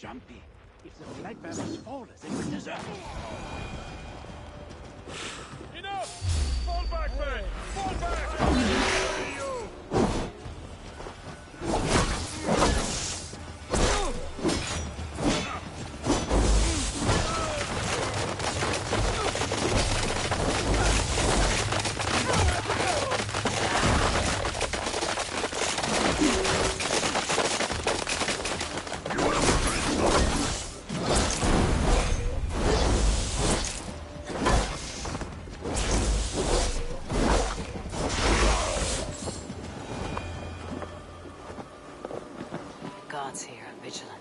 jumpy. If the flag bearers fall as they would deserve. Enough! Fall back, men! Fall back! You! Gods here, vigilant.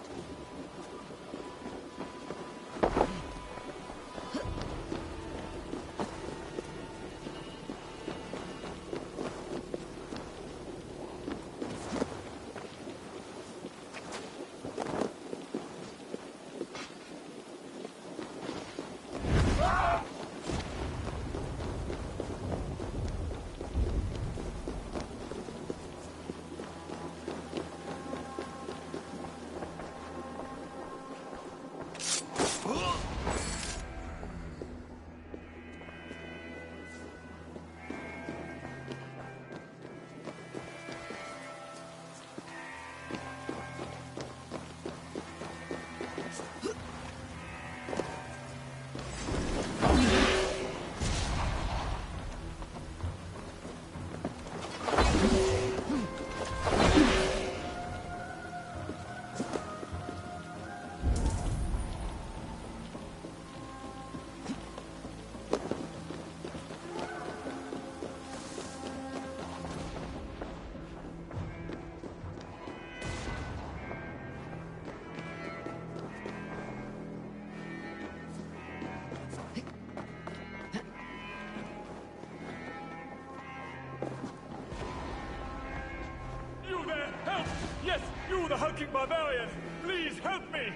Yes, you, the hulking barbarian! Please help me!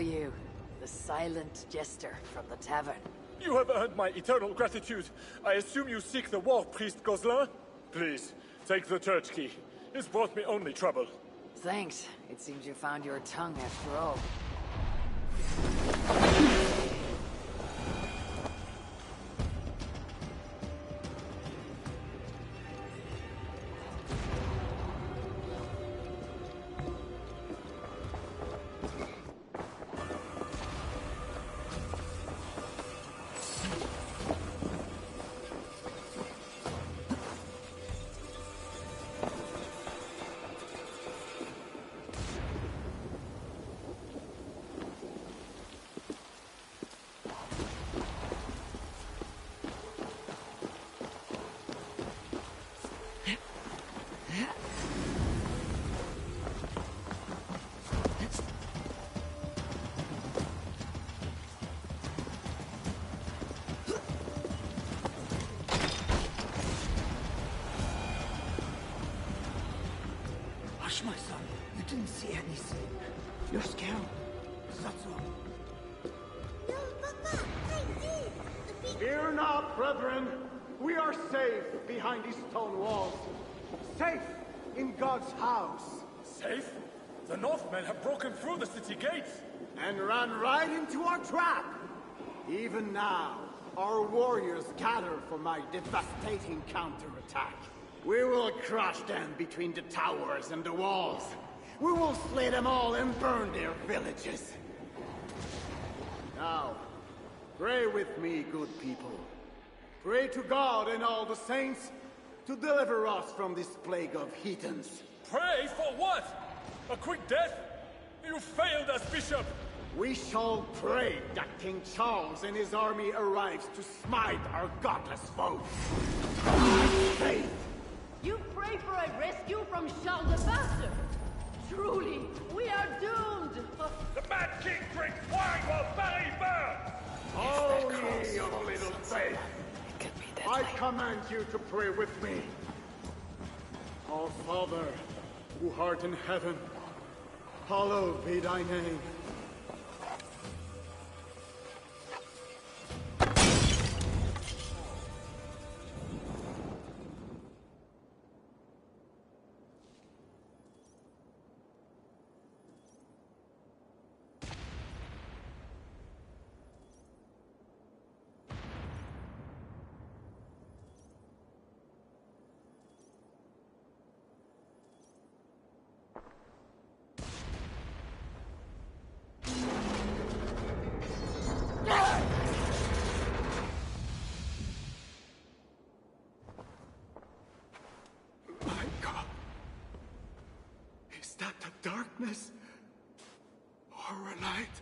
You, the silent jester from the tavern. You have earned my eternal gratitude. I assume you seek the war priest Gozlin? Please, take the church key. It's brought me only trouble. Thanks. It seems you found your tongue after all. My son, you didn't see anything. You're scared. That's all. No, Papa, I did. Fear not, brethren. We are safe behind these stone walls. Safe in God's house. Safe? The Northmen have broken through the city gates. And ran right into our trap. Even now, our warriors gather for my devastating counterattack. We will crush them between the towers and the walls. We will slay them all and burn their villages. Now, pray with me, good people. Pray to God and all the saints to deliver us from this plague of heathens. Pray for what? A quick death? You failed us, Bishop! We shall pray that King Charles and his army arrives to smite our godless foes. Faith! You pray for a rescue from Charles the Bastard! Truly, we are doomed! The Mad King drinks wine while Paris burns! Oh, ye of little faith! It could be I deadly. command you to pray with me. Our Father, who art in heaven, hallowed be thy name. My God. Is that the darkness? Or a light?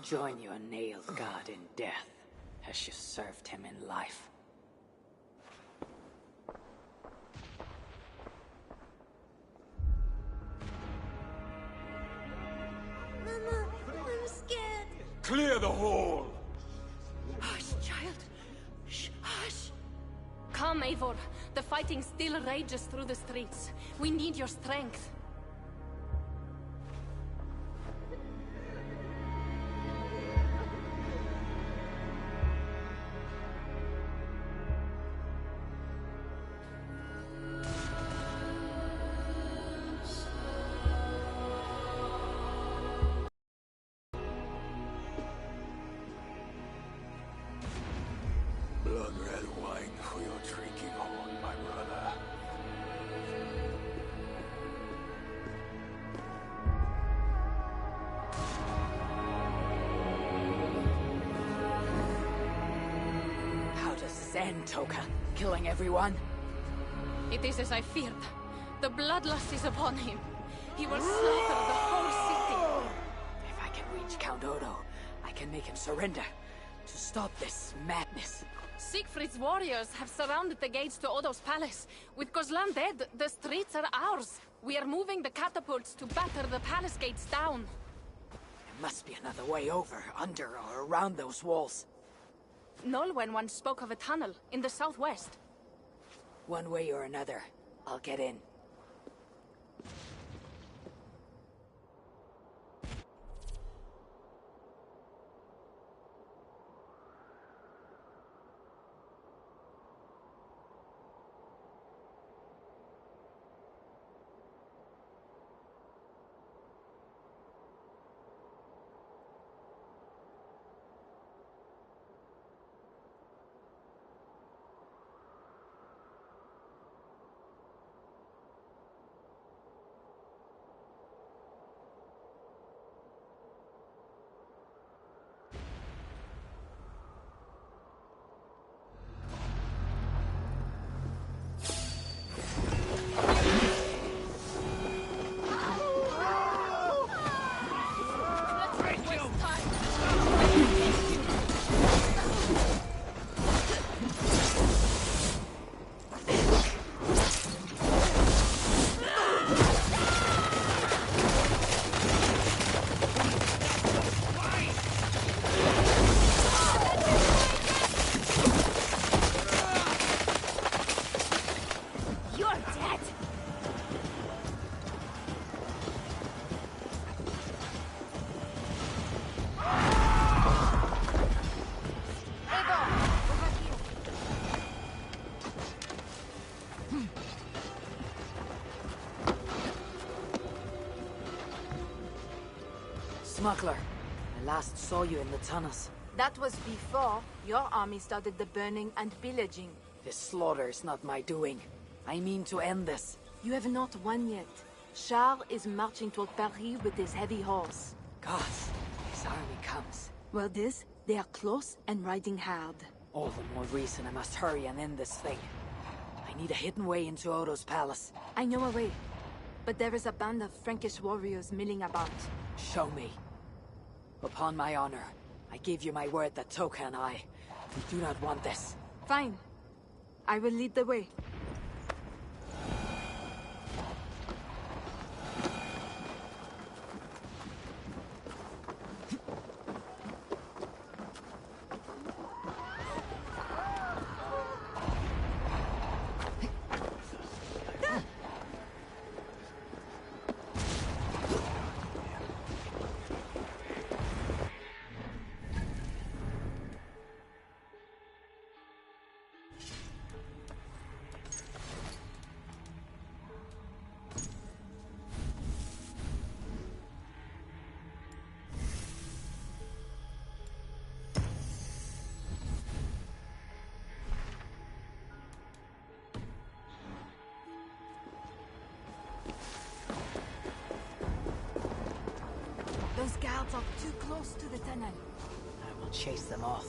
Join your nailed god in death, as you served him in life. Mama, I'm scared. Clear the hall! Hush, child. Shh, hush. Come, Eivor. The fighting still rages through the streets. We need your strength. Blood red wine for your drinking horn, my brother. How does this end, Toka? Killing everyone? It is as I feared. The bloodlust is upon him. He will slaughter the whole city. If I can reach Count Odo, I can make him surrender. To stop this madness. Siegfried's warriors have surrounded the gates to Odo's palace. With Kozlan dead, the streets are ours. We are moving the catapults to batter the palace gates down. There must be another way over, under, or around those walls. Nolwenn once spoke of a tunnel in the southwest. One way or another, I'll get in. Smuggler, I last saw you in the tunnels. That was before your army started the burning and pillaging. This slaughter is not my doing. I mean to end this. You have not won yet. Charles is marching toward Paris with his heavy horse. Gods, his army comes. Well, they are close and riding hard. All the more reason I must hurry and end this thing. I need a hidden way into Odo's palace. I know a way, but there is a band of Frankish warriors milling about. Show me. Upon my honor, I give you my word that Toka and I, we do not want this. Fine. I will lead the way. Those guards are too close to the tunnel. I will chase them off.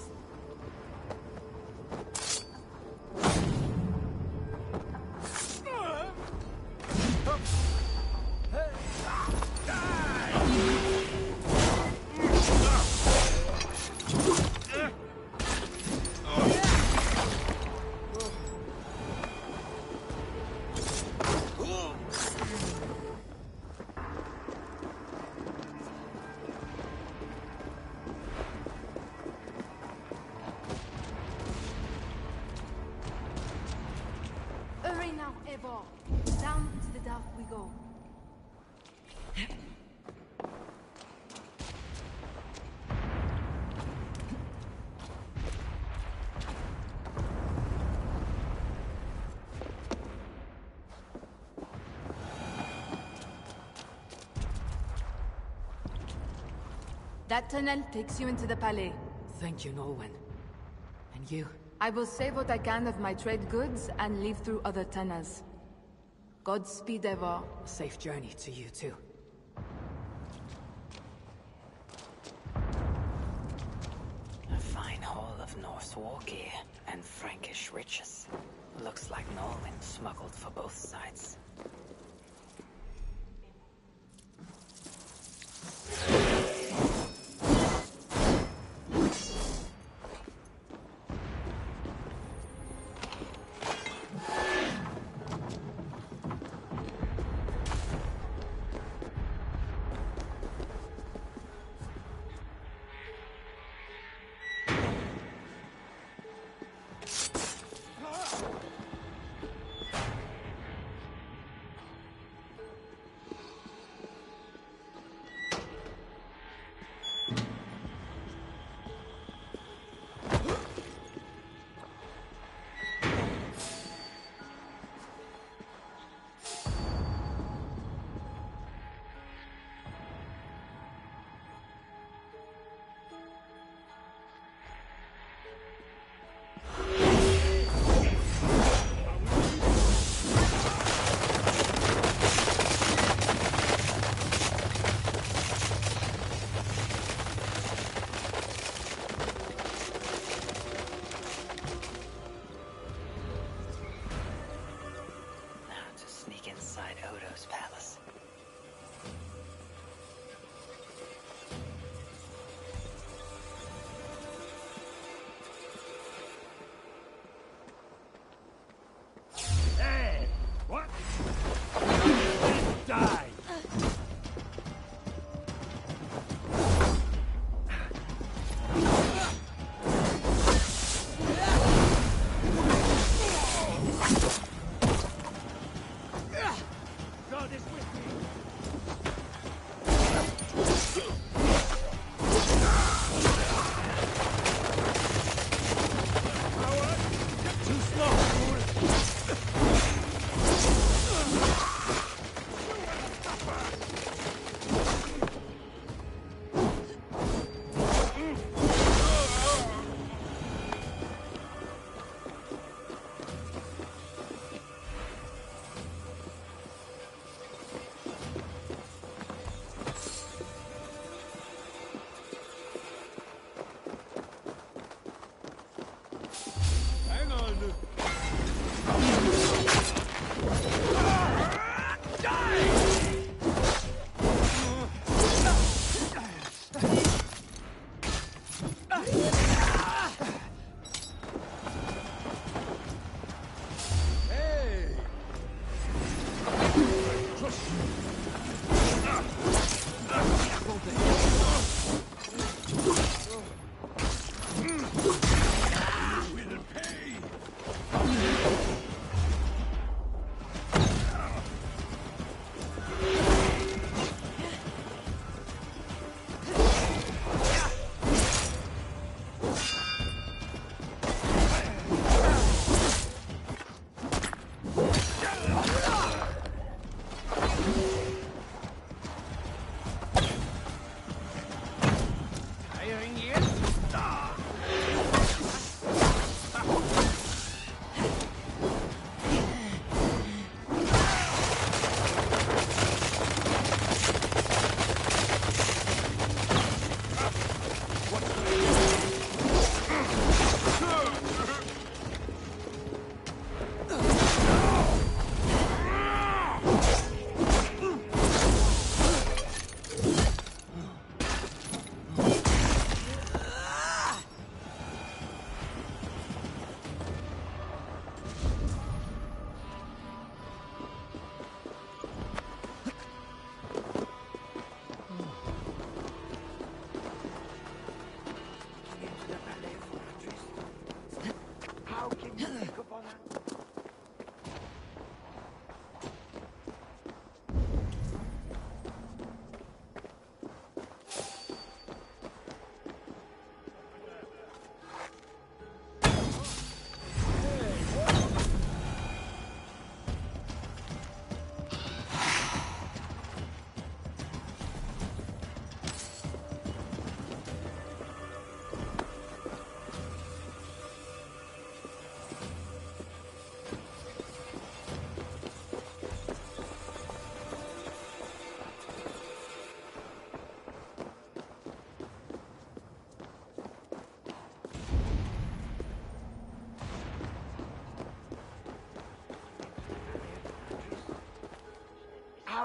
Hurry now, Eivor. Down into the dark we go. That tunnel takes you into the palais. Thank you, Nolwenn. And you? I will save what I can of my trade goods and leave through other tunnels. Godspeed, Eivor. Safe journey to you, too. A fine haul of Norse war gear and Frankish riches. Looks like Nolwenn smuggled for both sides.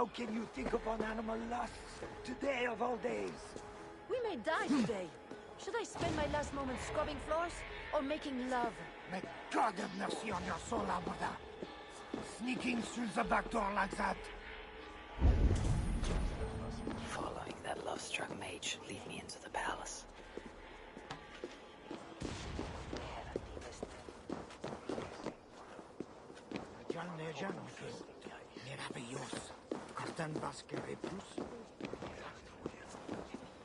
How can you think upon animal lusts today of all days? We may die today. Should I spend my last moments scrubbing floors or making love? May God have mercy on your soul, Alberta. Sneaking through the back door like that. Following that love-struck maid should lead me into the palace.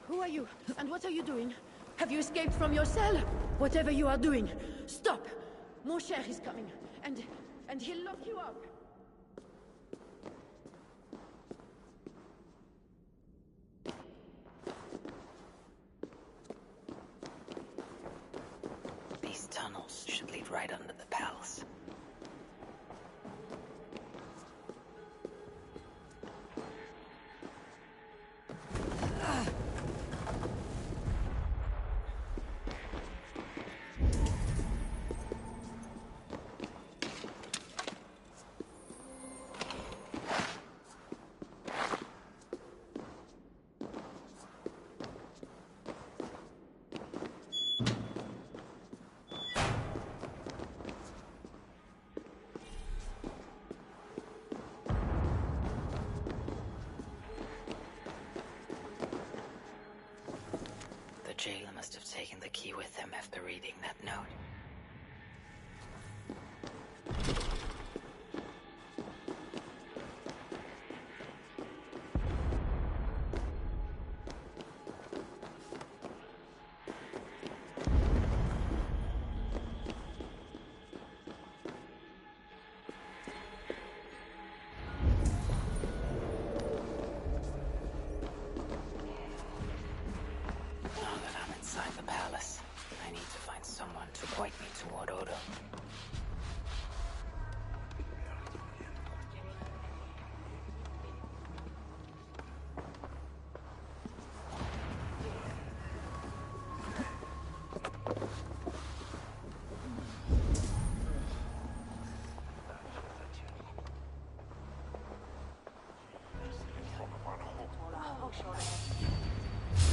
Who are you? And what are you doing? Have you escaped from your cell? Whatever you are doing, stop! Mon cher is coming, and he'll lock you up. These tunnels should lead right under the palace. The jailer must have taken the key with him after reading that note. Point me toward Odo.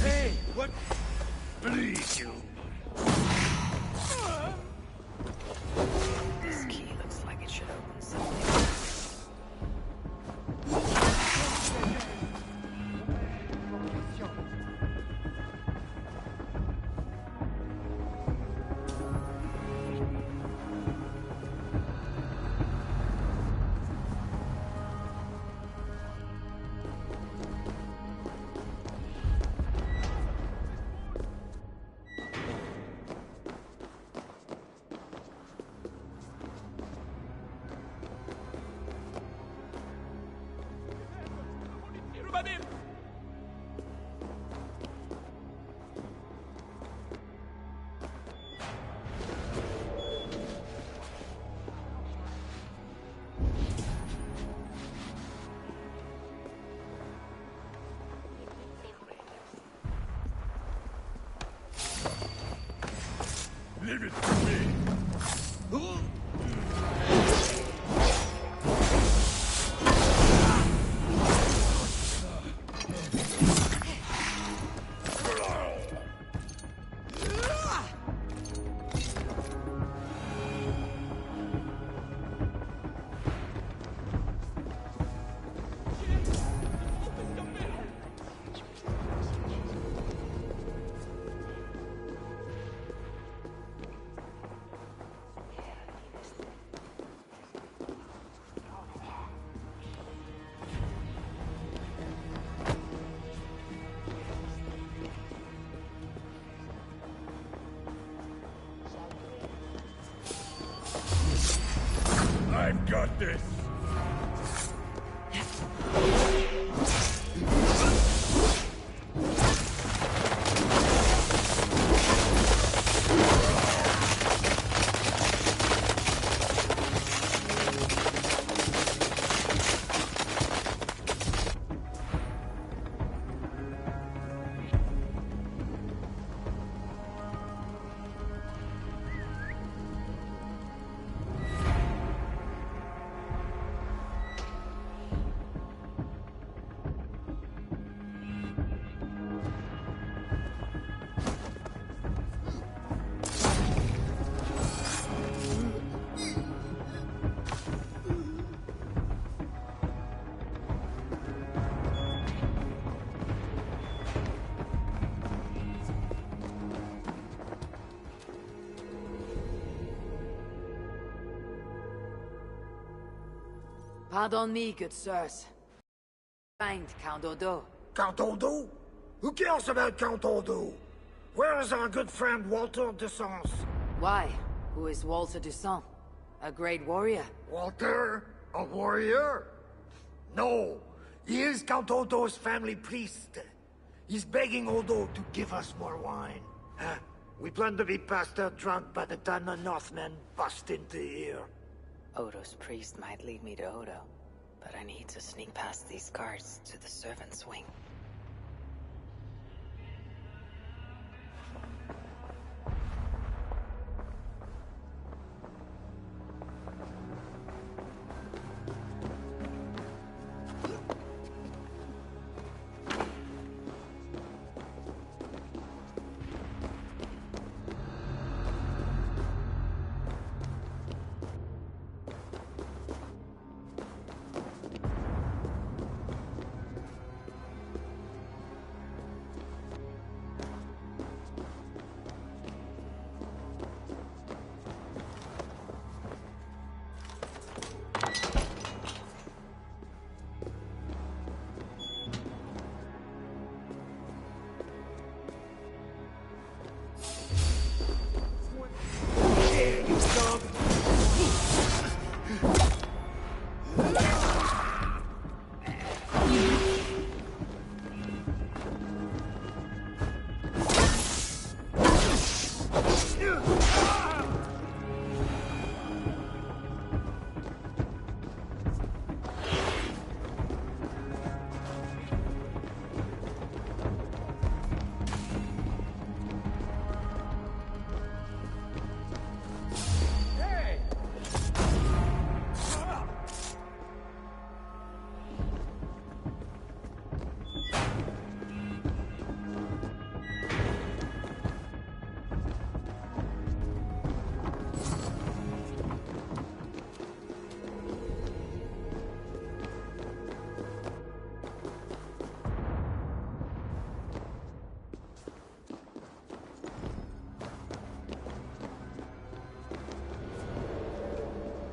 Hey, what? Please, you. This key looks like it should open something. Leave it to me! Pardon me, good sirs. Find Count Odo. Count Odo? Who cares about Count Odo? Where is our good friend Walter de Sens? Why? Who is Walter Toussaint? A great warrior? Walter? A warrior? No. He is Count Odo's family priest. He's begging Odo to give us more wine. We plan to be passed out drunk by the time the Northmen bust into here. Odo's priest might lead me to Odo, but I need to sneak past these guards to the servants' wing.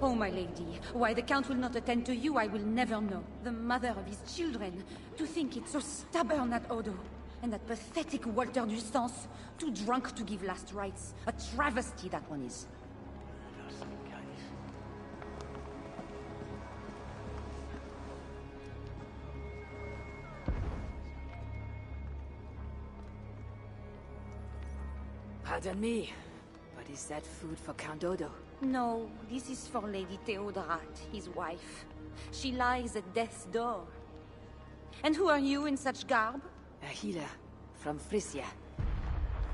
Oh, my lady, why the Count will not attend to you, I will never know. The mother of his children. To think it's so stubborn, that Odo. And that pathetic Walter du Sens, too drunk to give last rites. A travesty, that one is. Pardon me, but is that food for Count Odo? No, this is for Lady Theodrat, his wife. She lies at death's door. And who are you in such garb? A healer from Frisia.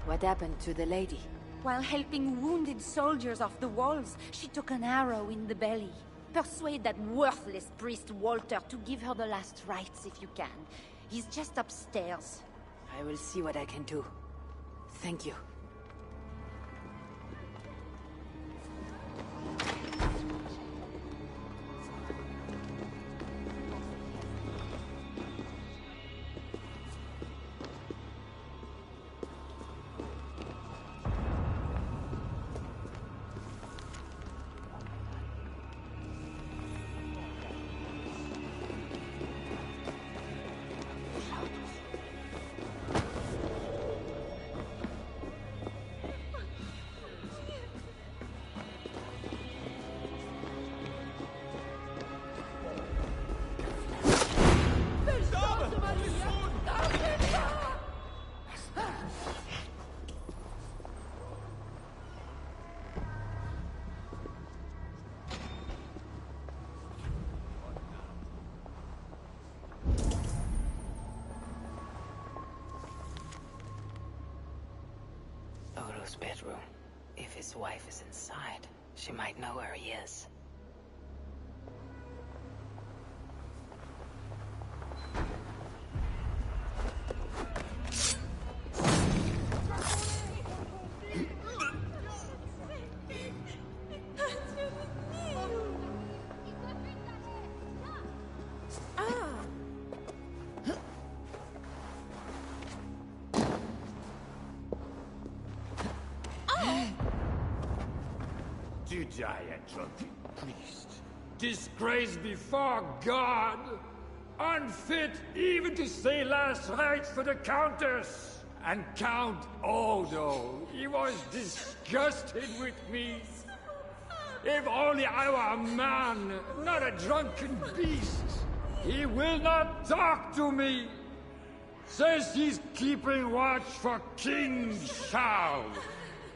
What happened to the lady? While helping wounded soldiers off the walls, she took an arrow in the belly. Persuade that worthless priest Walter to give her the last rites if you can. He's just upstairs. I will see what I can do. Thank you. Odo's bedroom. If his wife is inside, she might know where he is. To die a drunken priest. disgrace before God, unfit even to say last rites for the Countess. And Count Odo, he was disgusted with me. If only I were a man, not a drunken beast. He will not talk to me. Says he's keeping watch for King Charles.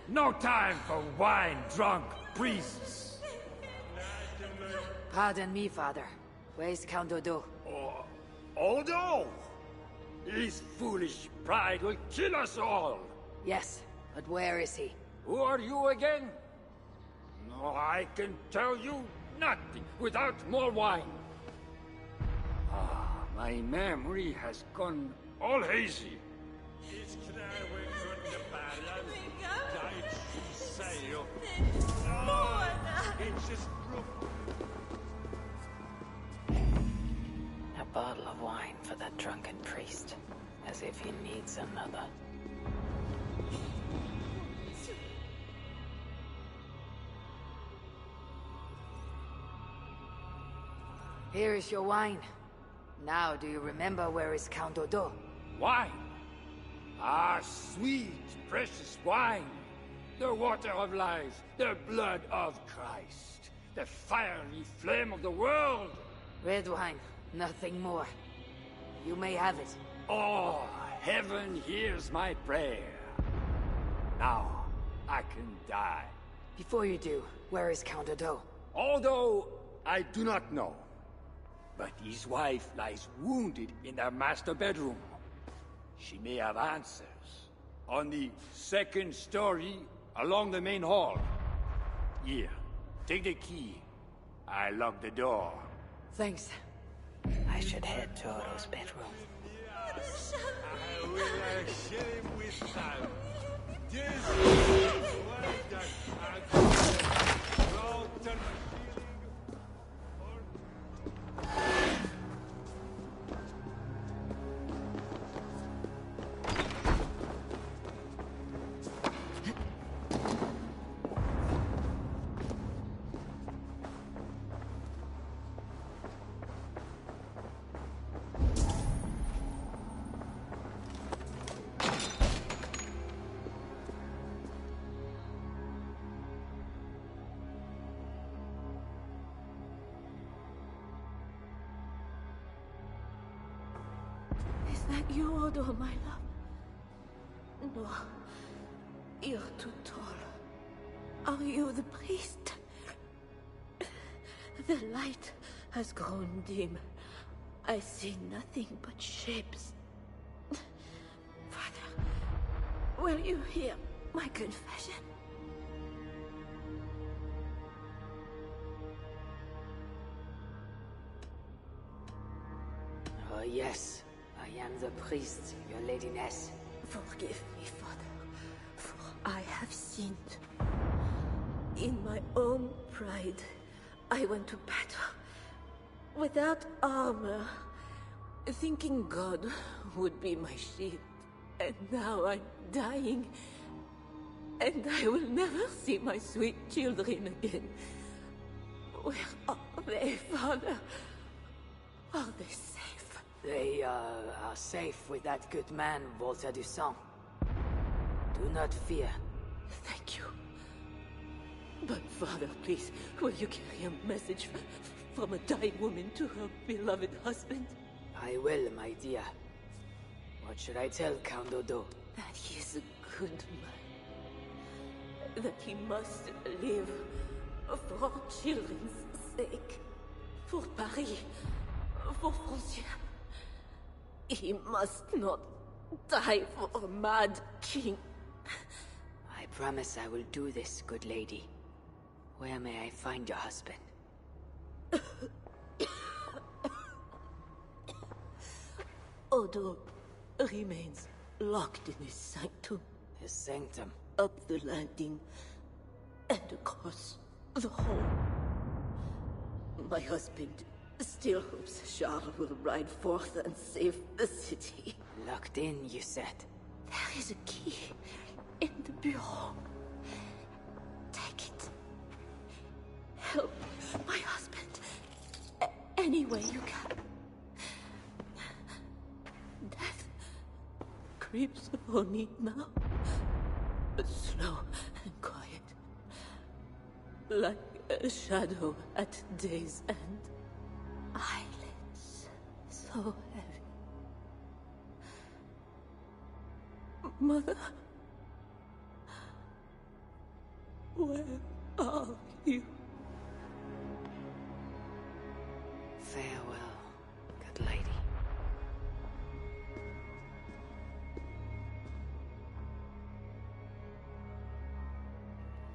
No time for wine-drunk priests. Pardon me, Father. Where's Count Odo? Odo? His foolish pride will kill us all. Yes, but where is he? Who are you again? No, I can tell you nothing without more wine. My memory has gone all hazy. A bottle of wine for that drunken priest, as if he needs another. Here is your wine. Now, do you remember where is Count Odo? Wine? Ah, sweet, precious wine. The water of life, the blood of Christ, the fiery flame of the world. Red wine, nothing more. You may have it. Oh, heaven hears my prayer. Now, I can die. Before you do, where is Count Odo? Although I do not know. But his wife lies wounded in their master bedroom. She may have answers. On the second story, along the main hall. Here, take the key. I locked the door. Thanks. I should head to Odo's bedroom. I will share him with time. Is that you, Odo, my love? No. You're too tall. Are you the priest? The light has grown dim. I see nothing but shapes. Father, will you hear my confession? Oh, yes. I am the priest, your ladiness. Forgive me, Father, for I have sinned. In my own pride, I went to battle without armor, thinking God would be my shield. And now I'm dying, and I will never see my sweet children again. Where are they, Father? Are they safe? They are safe with that good man, Walter Toussaint. Do not fear. Thank you. But Father, please, will you carry a message from a dying woman to her beloved husband? I will, my dear. What should I tell Count Odo? That he is a good man. That he must live for our children's sake. For Paris. For Francia. He must not die for a mad king. I promise I will do this, good lady. Where may I find your husband? Odo remains locked in his sanctum. His sanctum? Up the landing and across the hall. My husband still hopes Charles will ride forth and save the city. Locked in, you said? There is a key in the bureau. Take it. Help my husband any way you can. Death creeps upon me now, but slow and quiet, like a shadow at day's end. Eyelids so heavy. Mother, where are you? Farewell, good lady.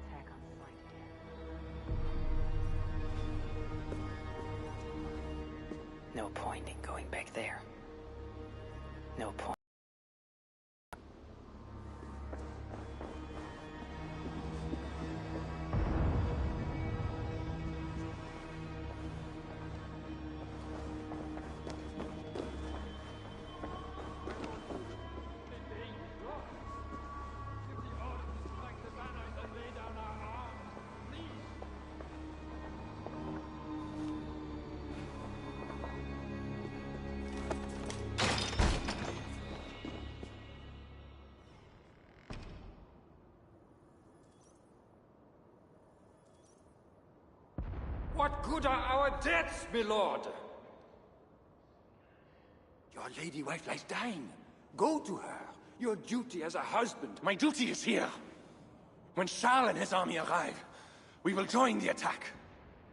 Attack on the flank again. No point in going back there. No point. What good are our deaths, my lord? Your lady wife lies dying. Go to her. Your duty as a husband. My duty is here. When Charles and his army arrive, we will join the attack.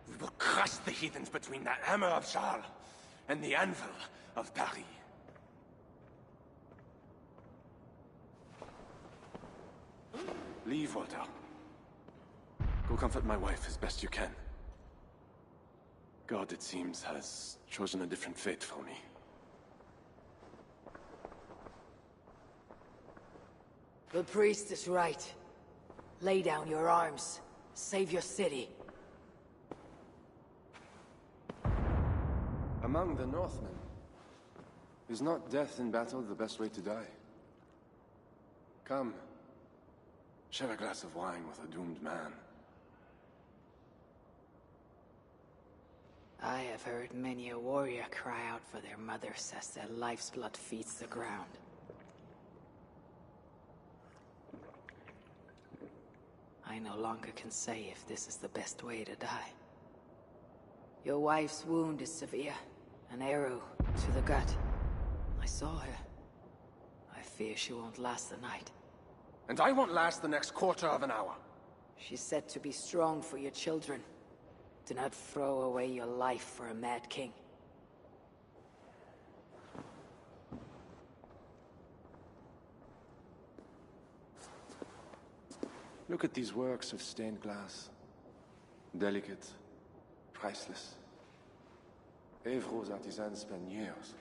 We will crush the heathens between the hammer of Charles and the anvil of Paris. Leave, Walter. Go comfort my wife as best you can. God, it seems, has chosen a different fate for me. The priest is right. Lay down your arms. Save your city. Among the Northmen, is not death in battle the best way to die? Come, share a glass of wine with a doomed man. I have heard many a warrior cry out for their mothers as their life's blood feeds the ground. I no longer can say if this is the best way to die. Your wife's wound is severe. An arrow to the gut. I saw her. I fear she won't last the night. And I won't last the next quarter of an hour. She's said to be strong for your children. Do not throw away your life for a mad king. Look at these works of stained glass. Delicate, priceless. Evro's artisans spend years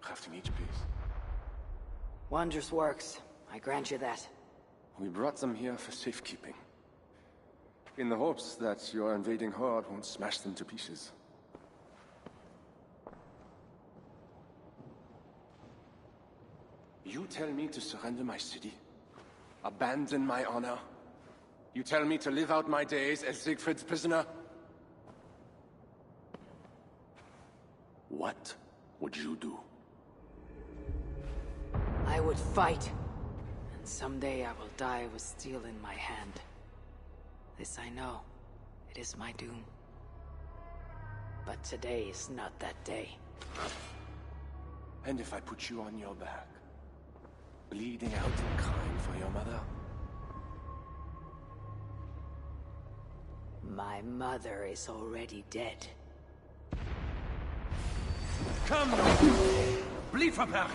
crafting each piece. Wondrous works. I grant you that. We brought them here for safekeeping. In the hopes that your invading horde won't smash them to pieces. You tell me to surrender my city? Abandon my honor? You tell me to live out my days as Siegfried's prisoner? What would you do? I would fight. And someday I will die with steel in my hand. This I know. It is my doom. But today is not that day. And if I put you on your back, bleeding out and crying for your mother? My mother is already dead. Come! Bleed for Paris!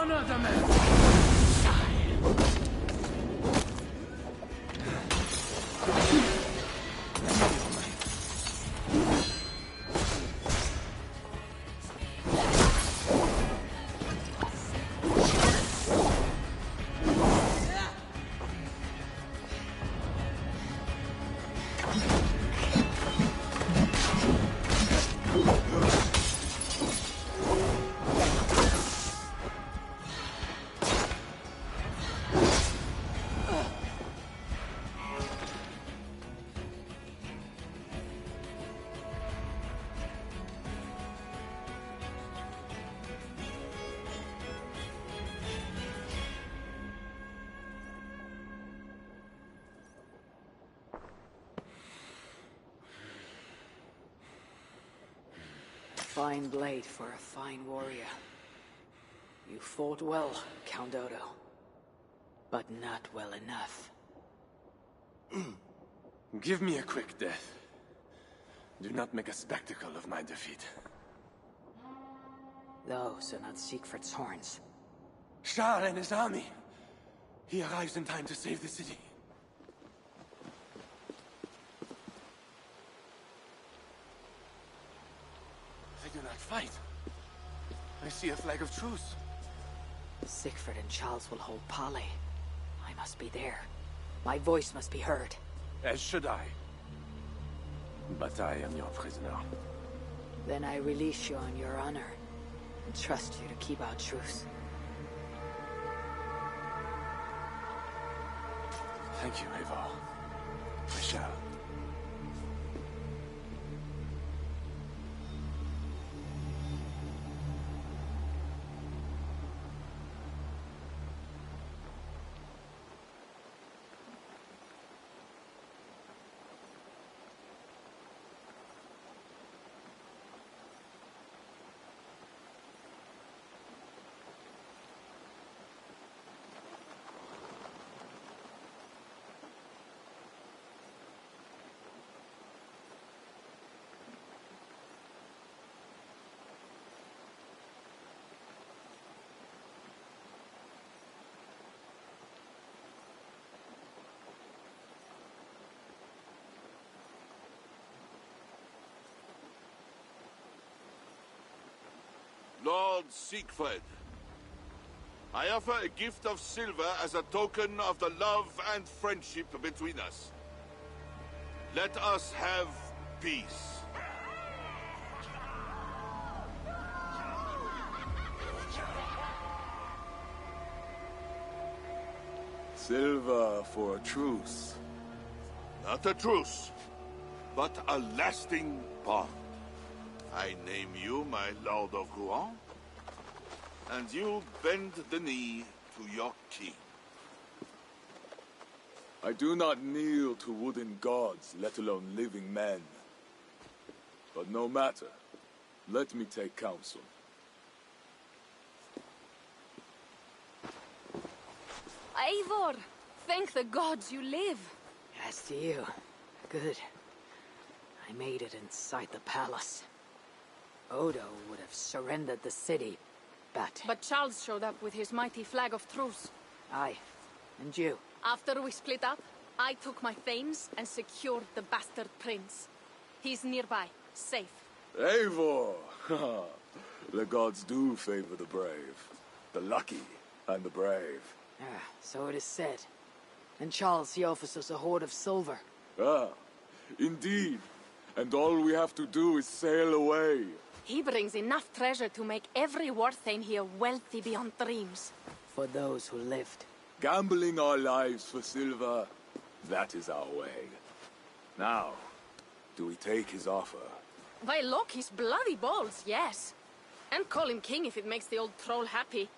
Honor the man! Fine blade for a fine warrior. You fought well, Count Odo. But not well enough. Give me a quick death. Do not make a spectacle of my defeat. Those are not Siegfried's horns. Charles and his army. He arrives in time to save the city. They do not fight. I see a flag of truce. Siegfried and Charles will hold parley. I must be there. My voice must be heard. As should I. But I am your prisoner. Then I release you on your honor, and trust you to keep our truce. Thank you, Eivor. I shall. Lord Siegfried, I offer a gift of silver as a token of the love and friendship between us. Let us have peace. Silver for a truce. Not a truce, but a lasting bond. I name you my Lord of Rouen, and you bend the knee to your king. I do not kneel to wooden gods, let alone living men. But no matter. Let me take counsel. Eivor! Thank the gods you live. As to you. Good. I made it inside the palace. Odo would have surrendered the city, but... But Charles showed up with his mighty flag of truce. Aye. And you? After we split up, I took my thanes and secured the bastard prince. He's nearby, safe. Eivor! The gods do favor the brave. The lucky and the brave. Ah, so it is said. And Charles, he offers us a hoard of silver. Ah, indeed. And all we have to do is sail away. He brings enough treasure to make every war thane here wealthy beyond dreams. For those who lived. Gambling our lives for silver, that is our way. Now, do we take his offer? By Loki's bloody balls, yes. And call him king if it makes the old troll happy.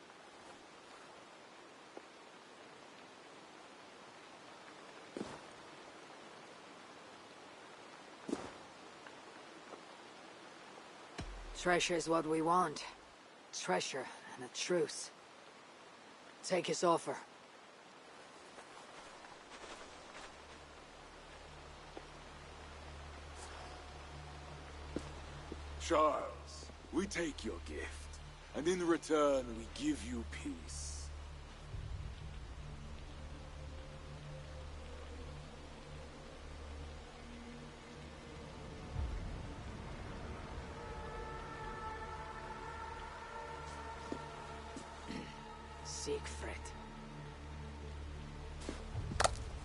Treasure is what we want. Treasure and a truce. Take his offer. Charles, we take your gift, and in return we give you peace. Siegfried.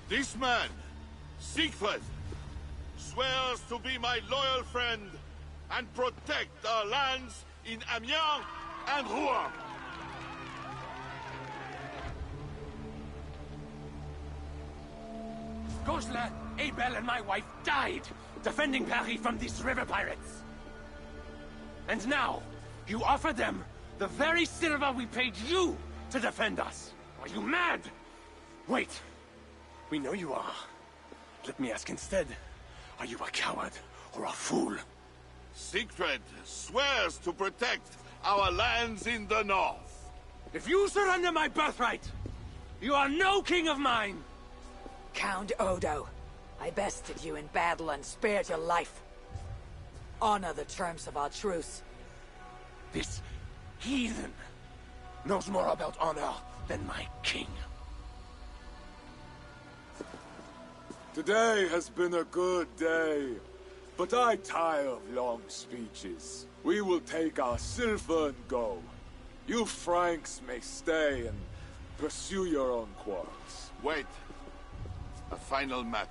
This man, Siegfried, swears to be my loyal friend and protect our lands in Amiens and Rouen. Gosselin, Abel, and my wife died defending Paris from these river pirates. And now, you offer them the very silver we paid you to defend us. Are you mad? Wait. We know you are. Let me ask instead, are you a coward or a fool? Siegfried swears to protect our lands in the north. If you surrender my birthright, you are no king of mine! Count Odo, I bested you in battle and spared your life. Honor the terms of our truce. This heathen knows more about honor than my king. Today has been a good day, but I tire of long speeches. We will take our silver and go. You Franks may stay and pursue your own quarrels. Wait. A final matter.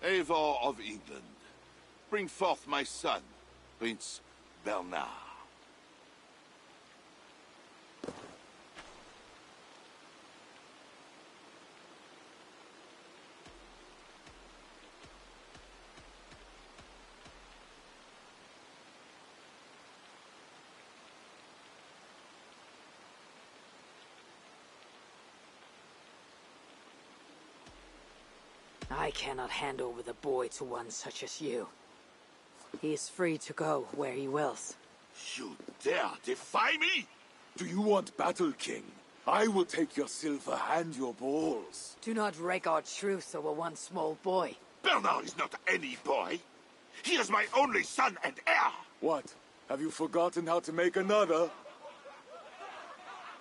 Eivor of England, bring forth my son, Prince Bernard. I cannot hand over the boy to one such as you. He is free to go where he wills. You dare defy me? Do you want battle, King? I will take your silver and your balls. Do not wreck our truce over one small boy. Bernard is not any boy. He is my only son and heir. What? Have you forgotten how to make another?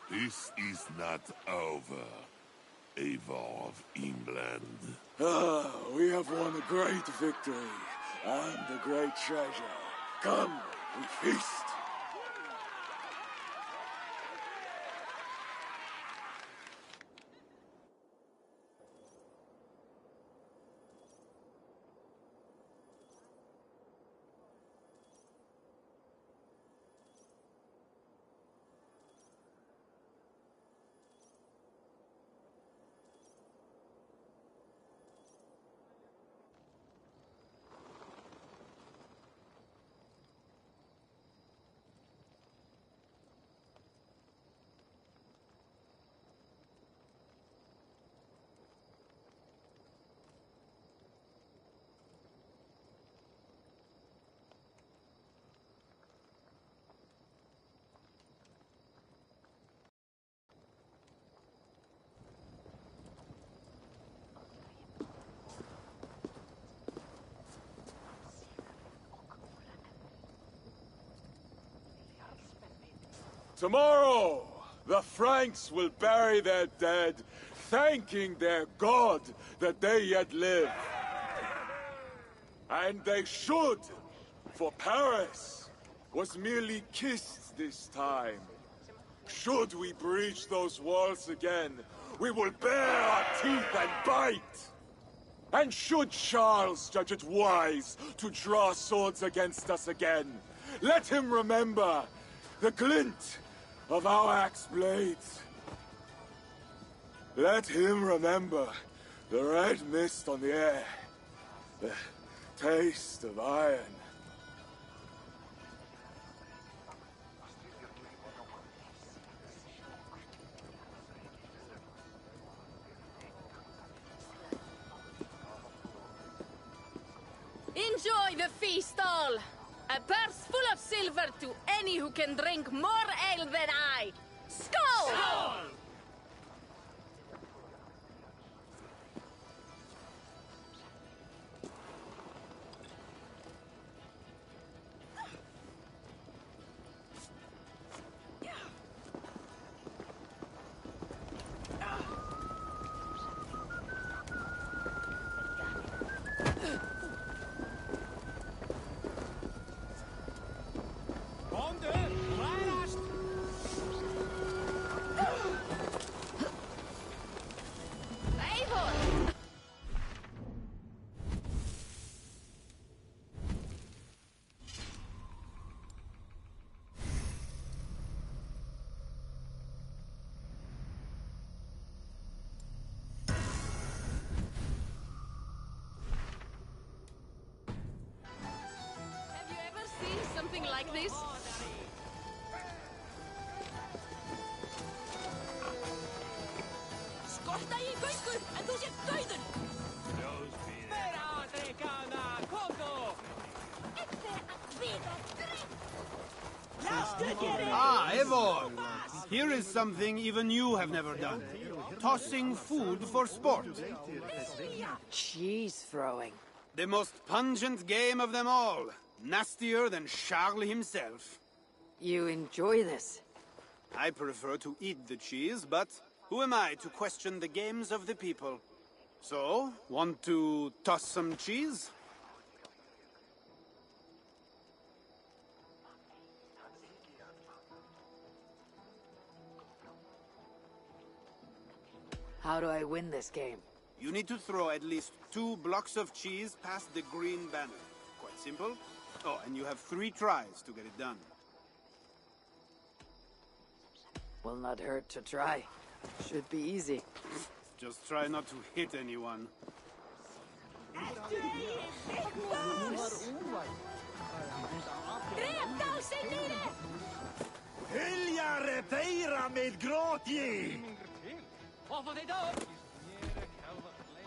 This is not over, Eivor of England. Ah, we have won a great victory and a great treasure. Come, we feast. Tomorrow, the Franks will bury their dead, thanking their god that they yet live. And they should, for Paris was merely kissed this time. Should we breach those walls again, we will bare our teeth and bite. And should Charles judge it wise to draw swords against us again, let him remember the glint of our axe blades. Let him remember the red mist on the air, the taste of iron. Enjoy the feast all! A purse full of silver to any who can drink more ale than I! Skål! Skål! anything like this. Ah, Eivor! Here is something even you have never done. Tossing food for sport. Cheese throwing. The most pungent game of them all. Nastier than Charles himself. You enjoy this? I prefer to eat the cheese, but who am I to question the games of the people? So, want to toss some cheese? How do I win this game? You need to throw at least 2 blocks of cheese past the green banner. Quite simple. Oh, and you have 3 tries to get it done. Will not hurt to try. Should be easy. Just try not to hit anyone. Hilja repera med gråtje!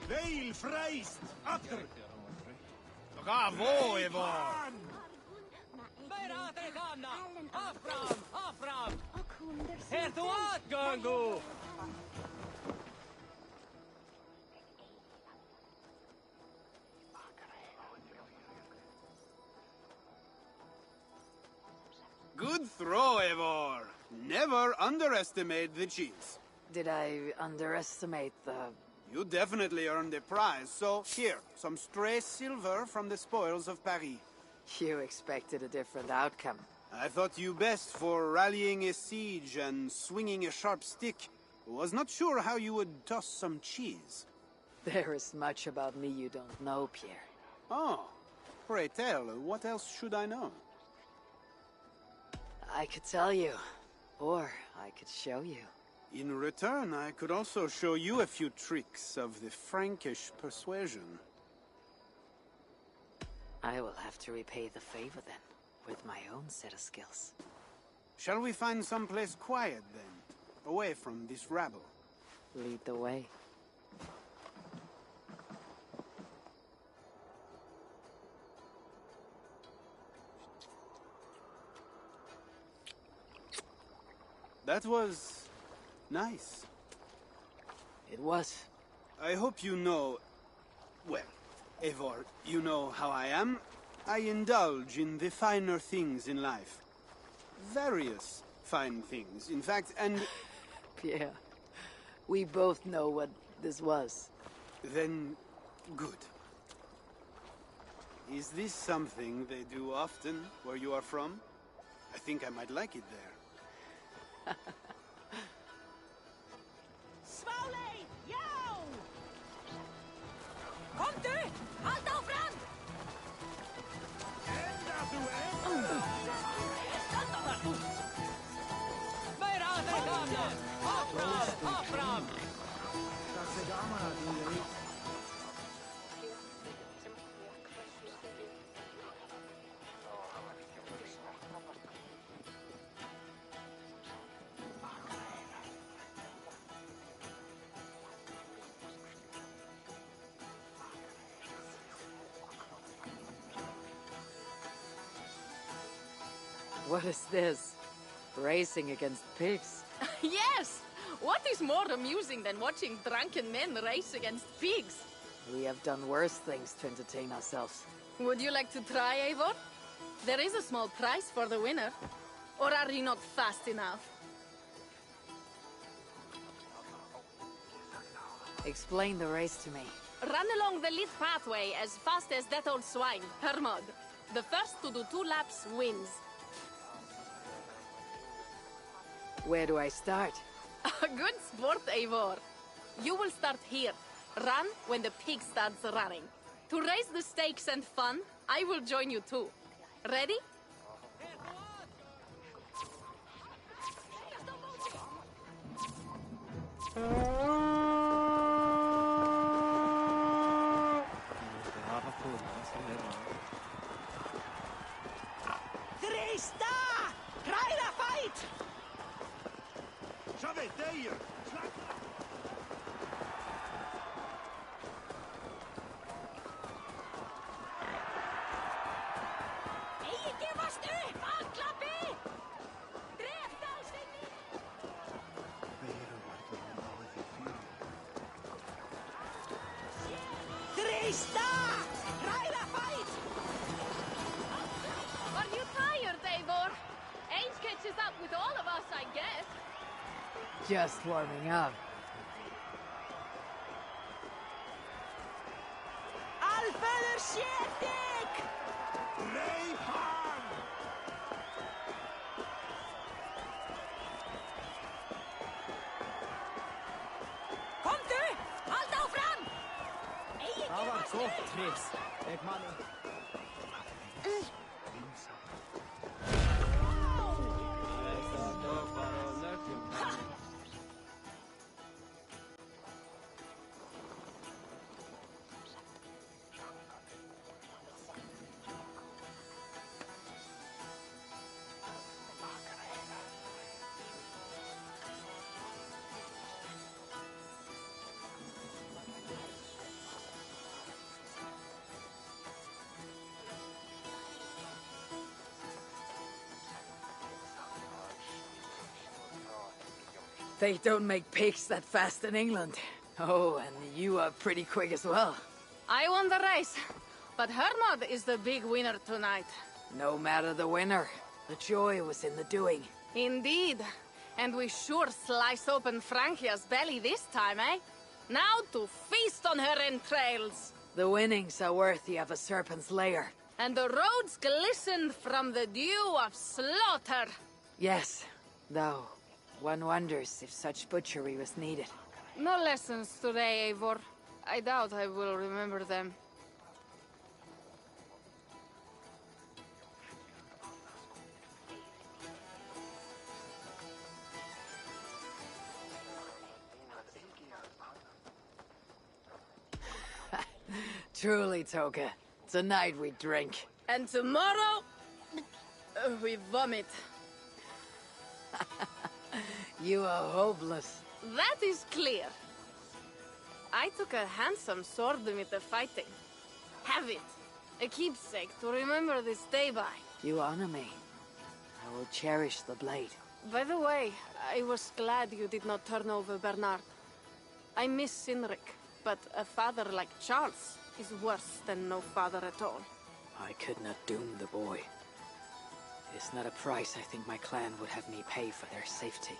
Veil freist! Atter! Bravo, Eivor! Good throw, Eivor. Never underestimate the cheese. Did I underestimate the... You definitely earned the prize, so here, some stray silver from the spoils of Paris. You expected a different outcome. I thought you best for rallying a siege and swinging a sharp stick. Was not sure how you would toss some cheese. There is much about me you don't know, Pierre. Oh, pray tell, what else should I know? I could tell you, or I could show you. In return, I could also show you a few tricks of the Frankish persuasion. I will have to repay the favor then, with my own set of skills. Shall we find someplace quiet then, away from this rabble? Lead the way. That was... nice. It was. I hope you know... well, Eivor, you know how I am. I indulge in the finer things in life. Various fine things, in fact, and... Pierre, we both know what this was. Then, good. Is this something they do often where you are from? I think I might like it there. Slowly! Yo! Kom du! Halt av fram! What is this? Racing against pigs? Yes! What is more amusing than watching drunken men race against pigs? We have done worse things to entertain ourselves. Would you like to try, Eivor? There is a small prize for the winner. Or are you not fast enough? Explain the race to me. Run along the lit pathway as fast as that old swine, Hermod. The first to do 2 laps wins. Where do I start? Good sport, Eivor. You will start here. Run when the pig starts running. To raise the stakes and fun, I will join you too. Ready? There! Are you tired, Eivor? Age catches up with all of us, I guess. Just warming up. They don't make pigs that fast in England. Oh, and you are pretty quick as well. I won the race, but Hermod is the big winner tonight. No matter the winner, the joy was in the doing. Indeed. And we sure slice open Francia's belly this time, eh? Now to feast on her entrails. The winnings are worthy of a serpent's lair. And the roads glistened from the dew of slaughter. Yes, though one wonders if such butchery was needed. No lessons today, Eivor. I doubt I will remember them. Truly, Toka. Tonight we drink. And tomorrow, we vomit. You are hopeless. That is clear. I took a handsome sword with the fighting. Have it. A keepsake to remember this day by. You honor me. I will cherish the blade. By the way, I was glad you did not turn over Bernard. I miss Cynric, but a father like Charles is worse than no father at all. I could not doom the boy. It is not a price I think my clan would have me pay for their safety.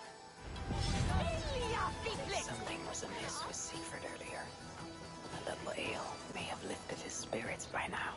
Something was amiss with Siegfried earlier. A little ale may have lifted his spirits by now.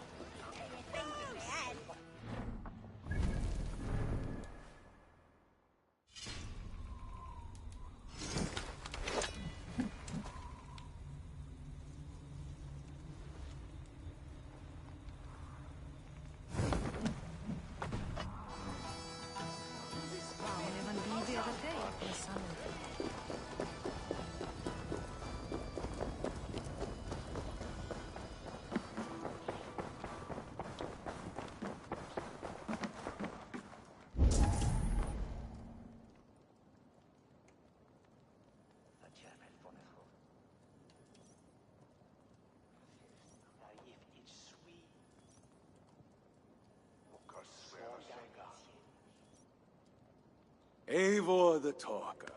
Eivor the Talker.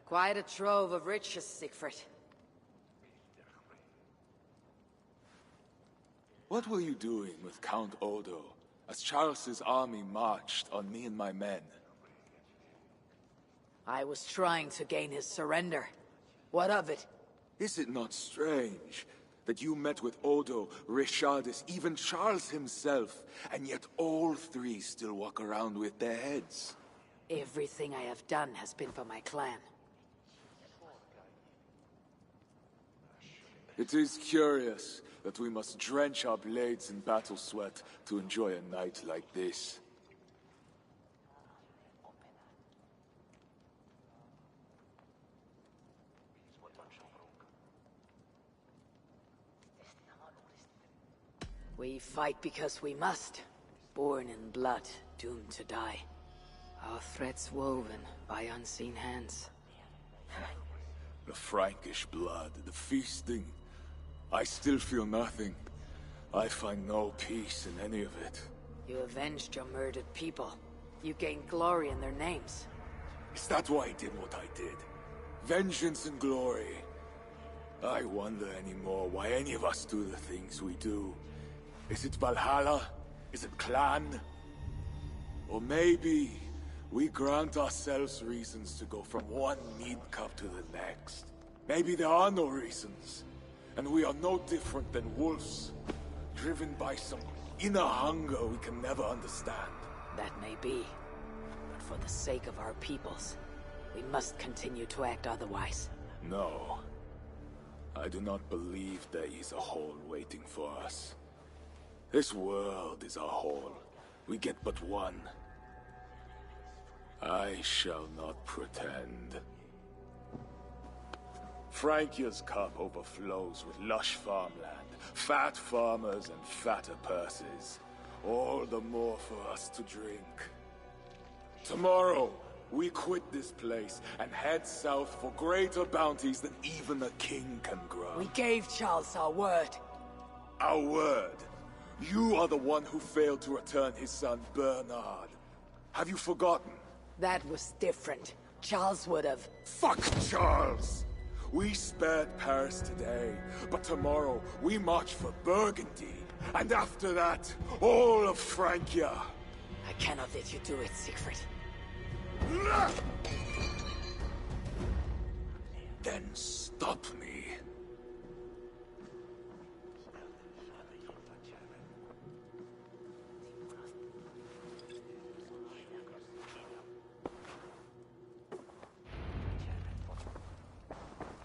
Quite a trove of riches, Siegfried. What were you doing with Count Odo as Charles's army marched on me and my men? I was trying to gain his surrender. What of it? Is it not strange that you met with Odo, Richardus, even Charles himself, and yet all three still walk around with their heads? Everything I have done has been for my clan. It is curious that we must drench our blades in battle sweat to enjoy a night like this. We fight because we must. Born in blood, doomed to die. Our threats woven by unseen hands. The Frankish blood, the feasting. I still feel nothing. I find no peace in any of it. You avenged your murdered people. You gained glory in their names. Is that why I did what I did? Vengeance and glory. I wonder anymore why any of us do the things we do. Is it Valhalla? Is it Clan? Or maybe we grant ourselves reasons to go from one mead cup to the next. Maybe there are no reasons, and we are no different than wolves, driven by some inner hunger we can never understand. That may be, but for the sake of our peoples, we must continue to act otherwise. No. I do not believe there is a hole waiting for us. This world is a hole. We get but one. I shall not pretend. Francia's cup overflows with lush farmland, fat farmers and fatter purses. All the more for us to drink. Tomorrow, we quit this place and head south for greater bounties than even a king can grant. We gave Charles our word. Our word? You are the one who failed to return his son, Bernard. Have you forgotten? That was different. Charles would have... Fuck Charles! We spared Paris today, but tomorrow we march for Burgundy. And after that, all of Francia. I cannot let you do it, Siegfried. Then stop me.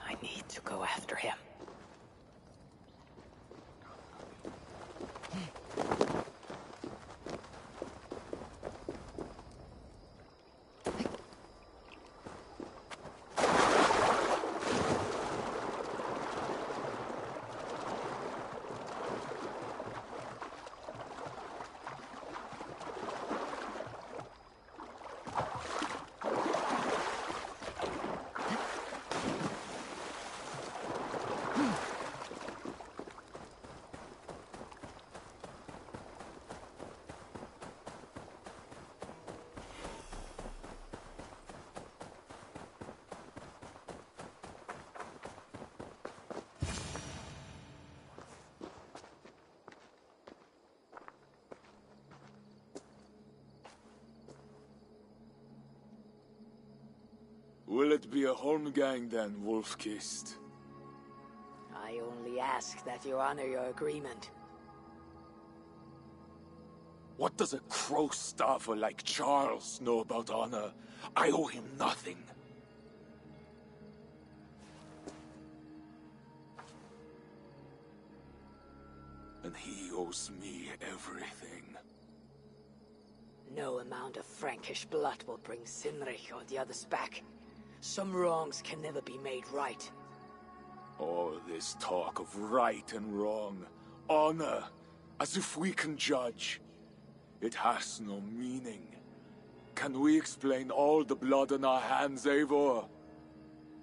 I need to go after him. Will it be a Holmgang then, Wolf-Kissed? I only ask that you honor your agreement. What does a crow-starver like Charles know about honor? I owe him nothing. And he owes me everything. No amount of Frankish blood will bring Sinrich or the others back. Some wrongs can never be made right. All this talk of right and wrong, honor, as if we can judge. It has no meaning. Can we explain all the blood on our hands, Eivor?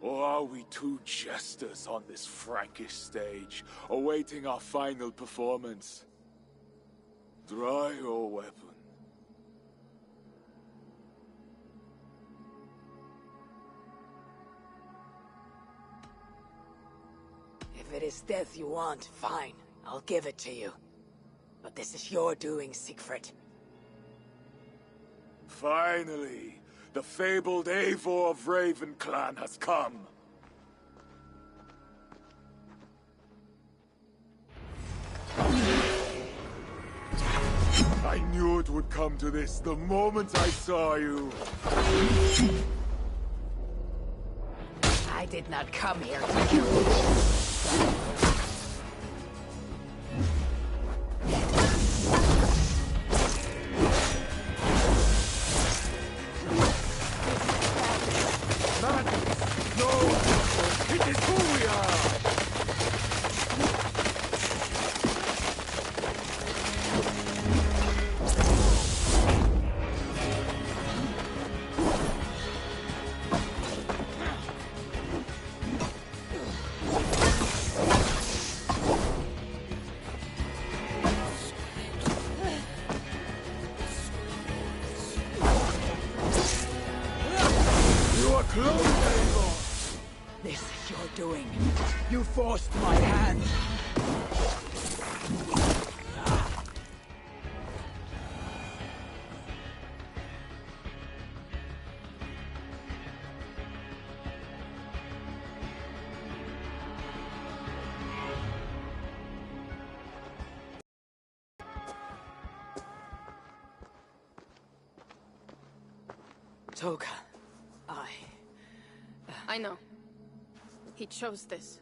Or are we two jesters on this Frankish stage, awaiting our final performance? Draw your weapon. If it is death you want, fine. I'll give it to you. But this is your doing, Siegfried. Finally, the fabled Eivor of Raven Clan has come. I knew it would come to this the moment I saw you. I did not come here to kill you. Close, Eivor! This is your doing. You forced my hand. Toga, I know. He chose this.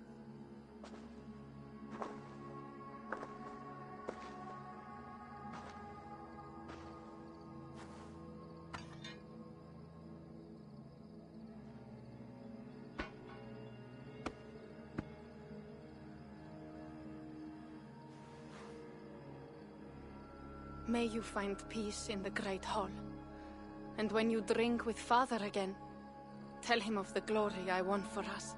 May you find peace in the Great Hall. And when you drink with Father again, tell him of the glory I won for us.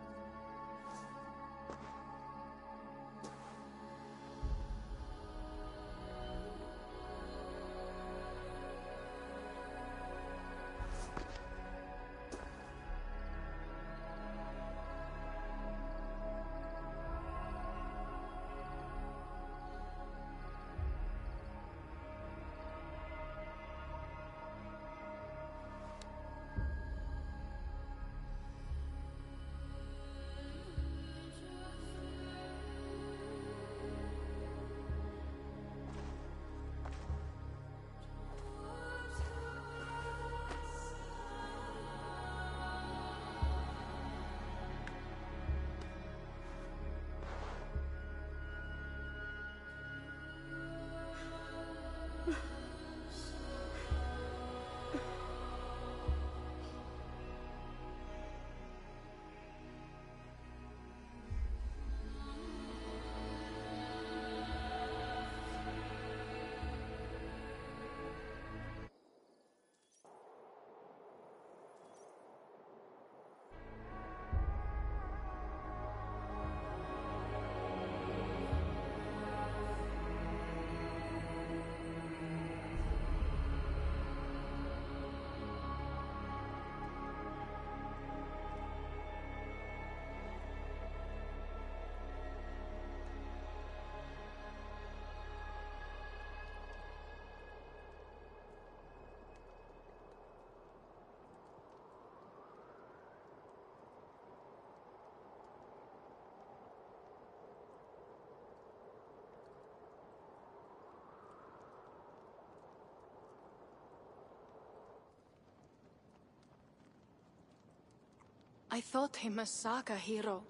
I thought him a saga hero,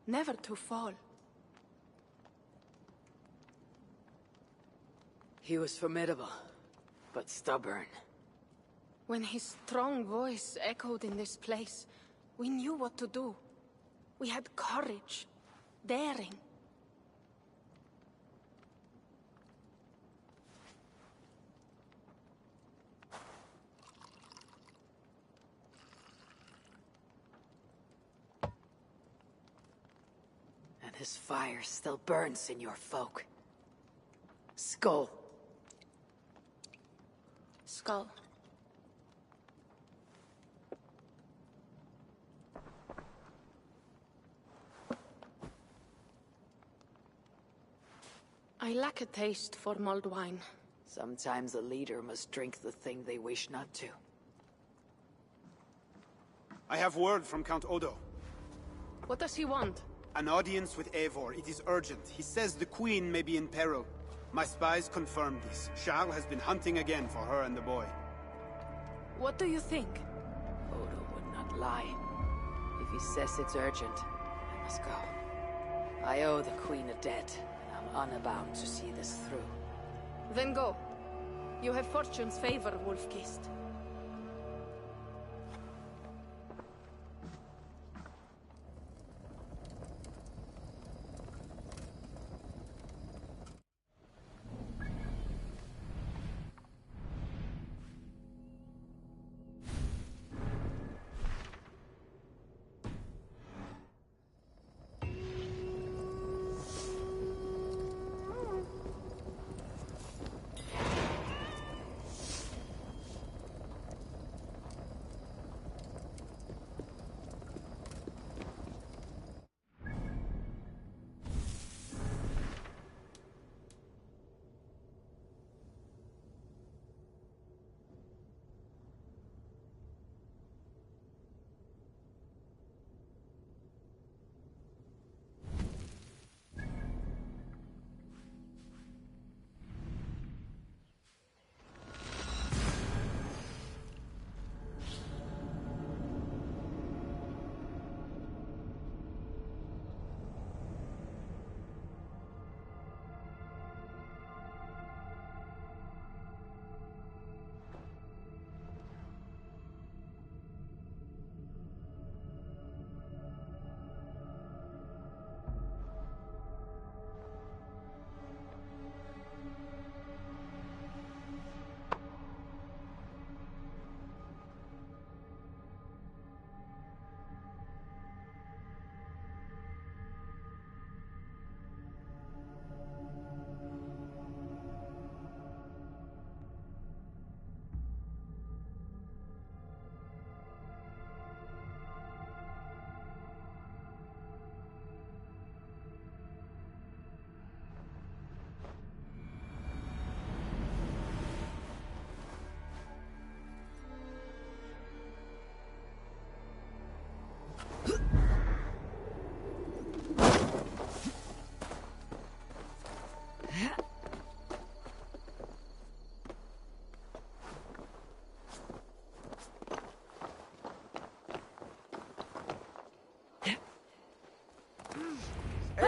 never to fall. He was formidable, but stubborn. When his strong voice echoed in this place, we knew what to do. We had courage, daring. His fire still burns in your folk. Skull. Skull. I lack a taste for mulled wine. Sometimes a leader must drink the thing they wish not to. I have word from Count Odo. What does he want? An audience with Eivor. It is urgent. He says the Queen may be in peril. My spies confirm this. Charles has been hunting again for her and the boy. What do you think? Odo would not lie. If he says it's urgent, I must go. I owe the Queen a debt, and I'm unbound to see this through. Then go. You have fortune's favor, Wolf-Kissed.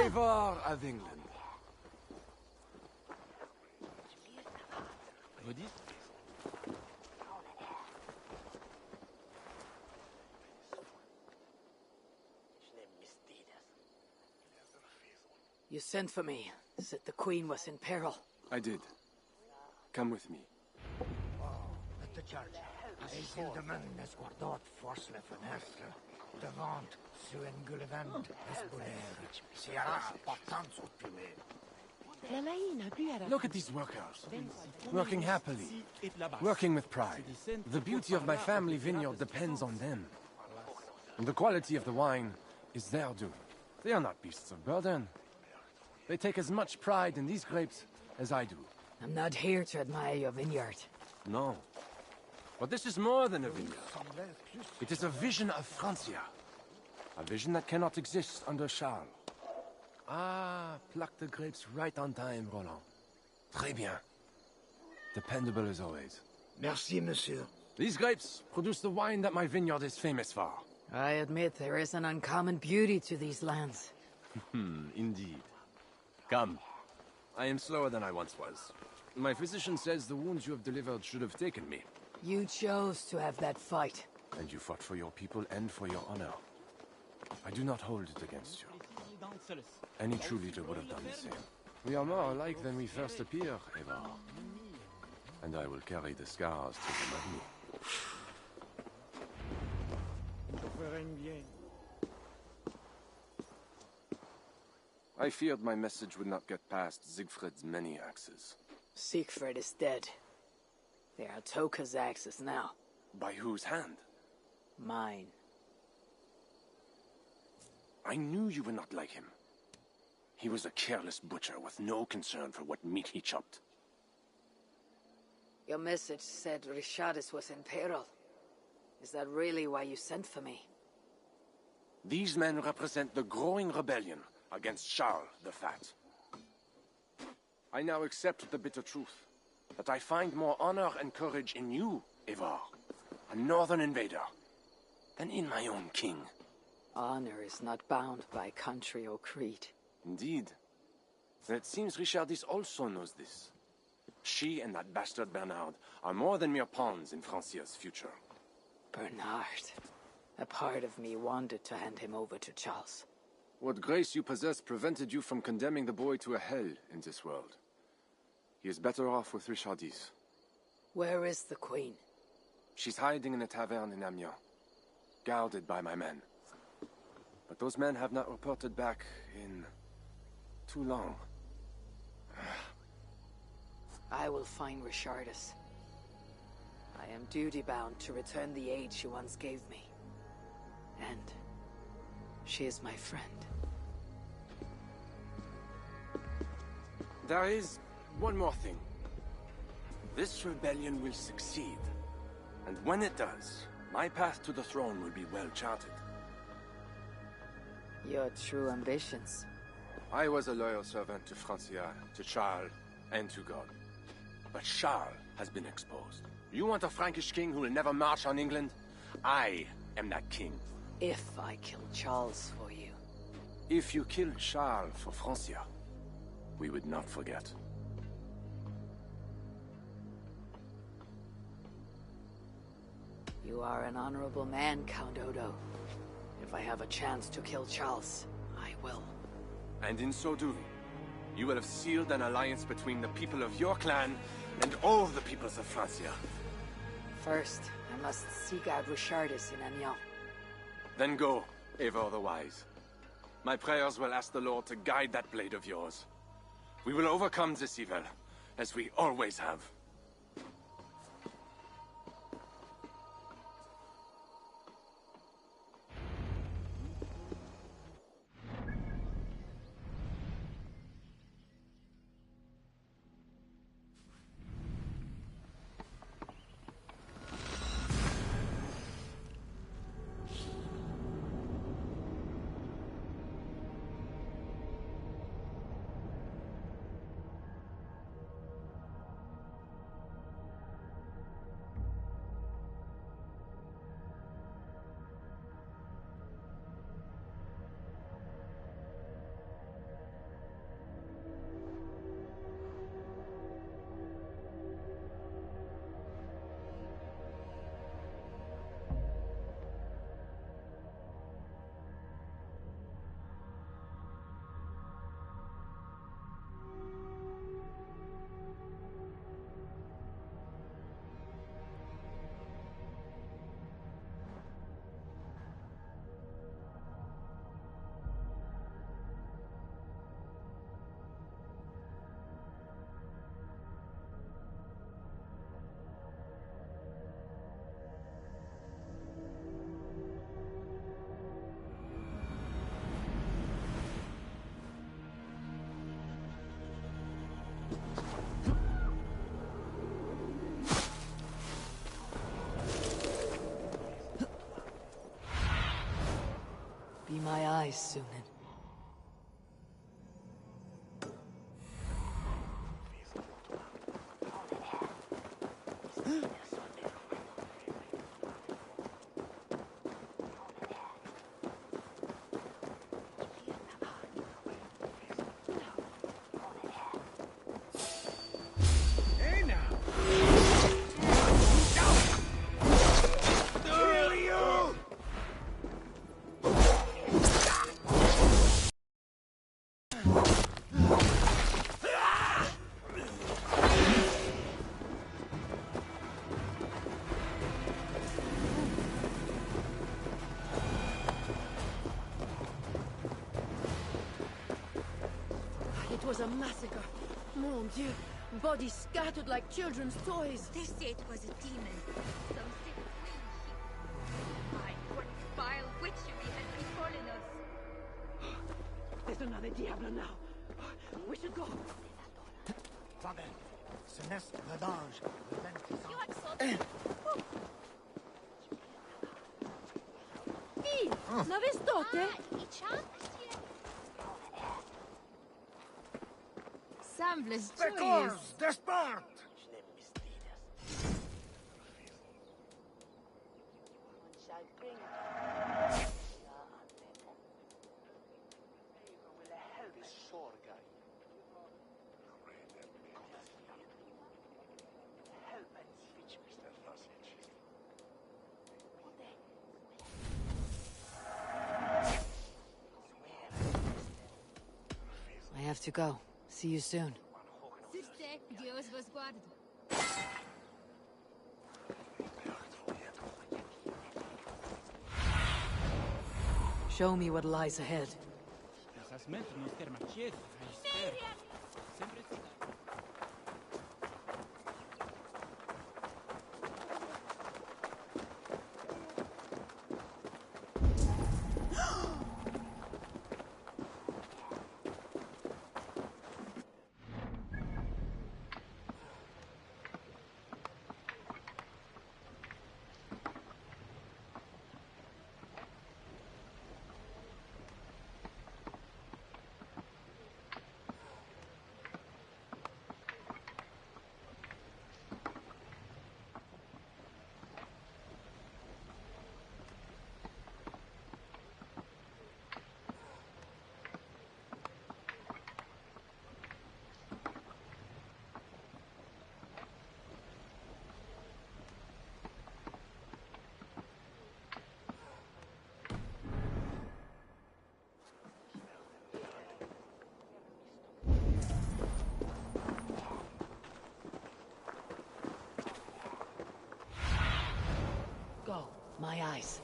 Eivor of England. Vous dites? You sent for me, said the Queen was in peril. I did. Come with me. At the church. Ezil de man es guardot forsle van Hersle. Devant, suen Gullivant, es boler. Sierra, portans oppiwe. Look at these workers. Working happily. Working with pride. The beauty of my family vineyard depends on them. And the quality of the wine is their doing. They are not beasts of burden. They take as much pride in these grapes as I do. I'm not here to admire your vineyard. No. But this is more than a vineyard. It is a vision of Francia. A vision that cannot exist under Charles. Ah, pluck the grapes right on time, Roland. Très bien. Dependable as always. Merci, monsieur. These grapes produce the wine that my vineyard is famous for. I admit there is an uncommon beauty to these lands. Indeed. Come. I am slower than I once was. My physician says the wounds you have delivered should have taken me. You chose to have that fight. And you fought for your people and for your honor. I do not hold it against you. Any true leader would have done the same. We are more alike than we first appear, Eivor. And I will carry the scars to the mummy. I feared my message would not get past Siegfried's many axes. Siegfried is dead. They are Toka's axes now. By whose hand? Mine. I knew you were not like him. He was a careless butcher with no concern for what meat he chopped. Your message said Richardis was in peril. Is that really why you sent for me? These men represent the growing rebellion against Charles the Fat. I now accept the bitter truth, that I find more honor and courage in you, Eivor, a northern invader, than in my own king. Honor is not bound by country or creed. Indeed. And it seems Richardis also knows this. She and that bastard Bernard are more than mere pawns in Francia's future. Bernard. A part of me wanted to hand him over to Charles. What grace you possess prevented you from condemning the boy to a hell in this world. He is better off with Richardis. Where is the Queen? She's hiding in a tavern in Amiens, guarded by my men. But those men have not reported back in too long. I will find Richardis. I am duty-bound to return the aid she once gave me. And she is my friend. There is one more thing. This rebellion will succeed. And when it does, my path to the throne will be well charted. Your true ambitions. I was a loyal servant to Francia, to Charles, and to God. But Charles has been exposed. You want a Frankish king who will never march on England? I am that king. If I kill Charles for you. If you killed Charles for Francia, we would not forget. You are an honorable man, Count Odo. If I have a chance to kill Charles, I will. And in so doing, you will have sealed an alliance between the people of your clan and all the peoples of Francia. First, I must seek out Richardis in Amiens. Then go, Eivor the Wise. My prayers will ask the Lord to guide that blade of yours. We will overcome this evil, as we always have. see my eyes soon. It was a massacre. Mon Dieu. Bodies scattered like children's toys. They say it was a demon. Some sick queen. My, what vile witchery has befallen us. There's another Diablo now. We should go. Father, Celeste, Ladange, Hey, n'avez stote? Sembles Because despart! I have to go. See you soon. Dios vos guarde. Show me what lies ahead. Go. My eyes.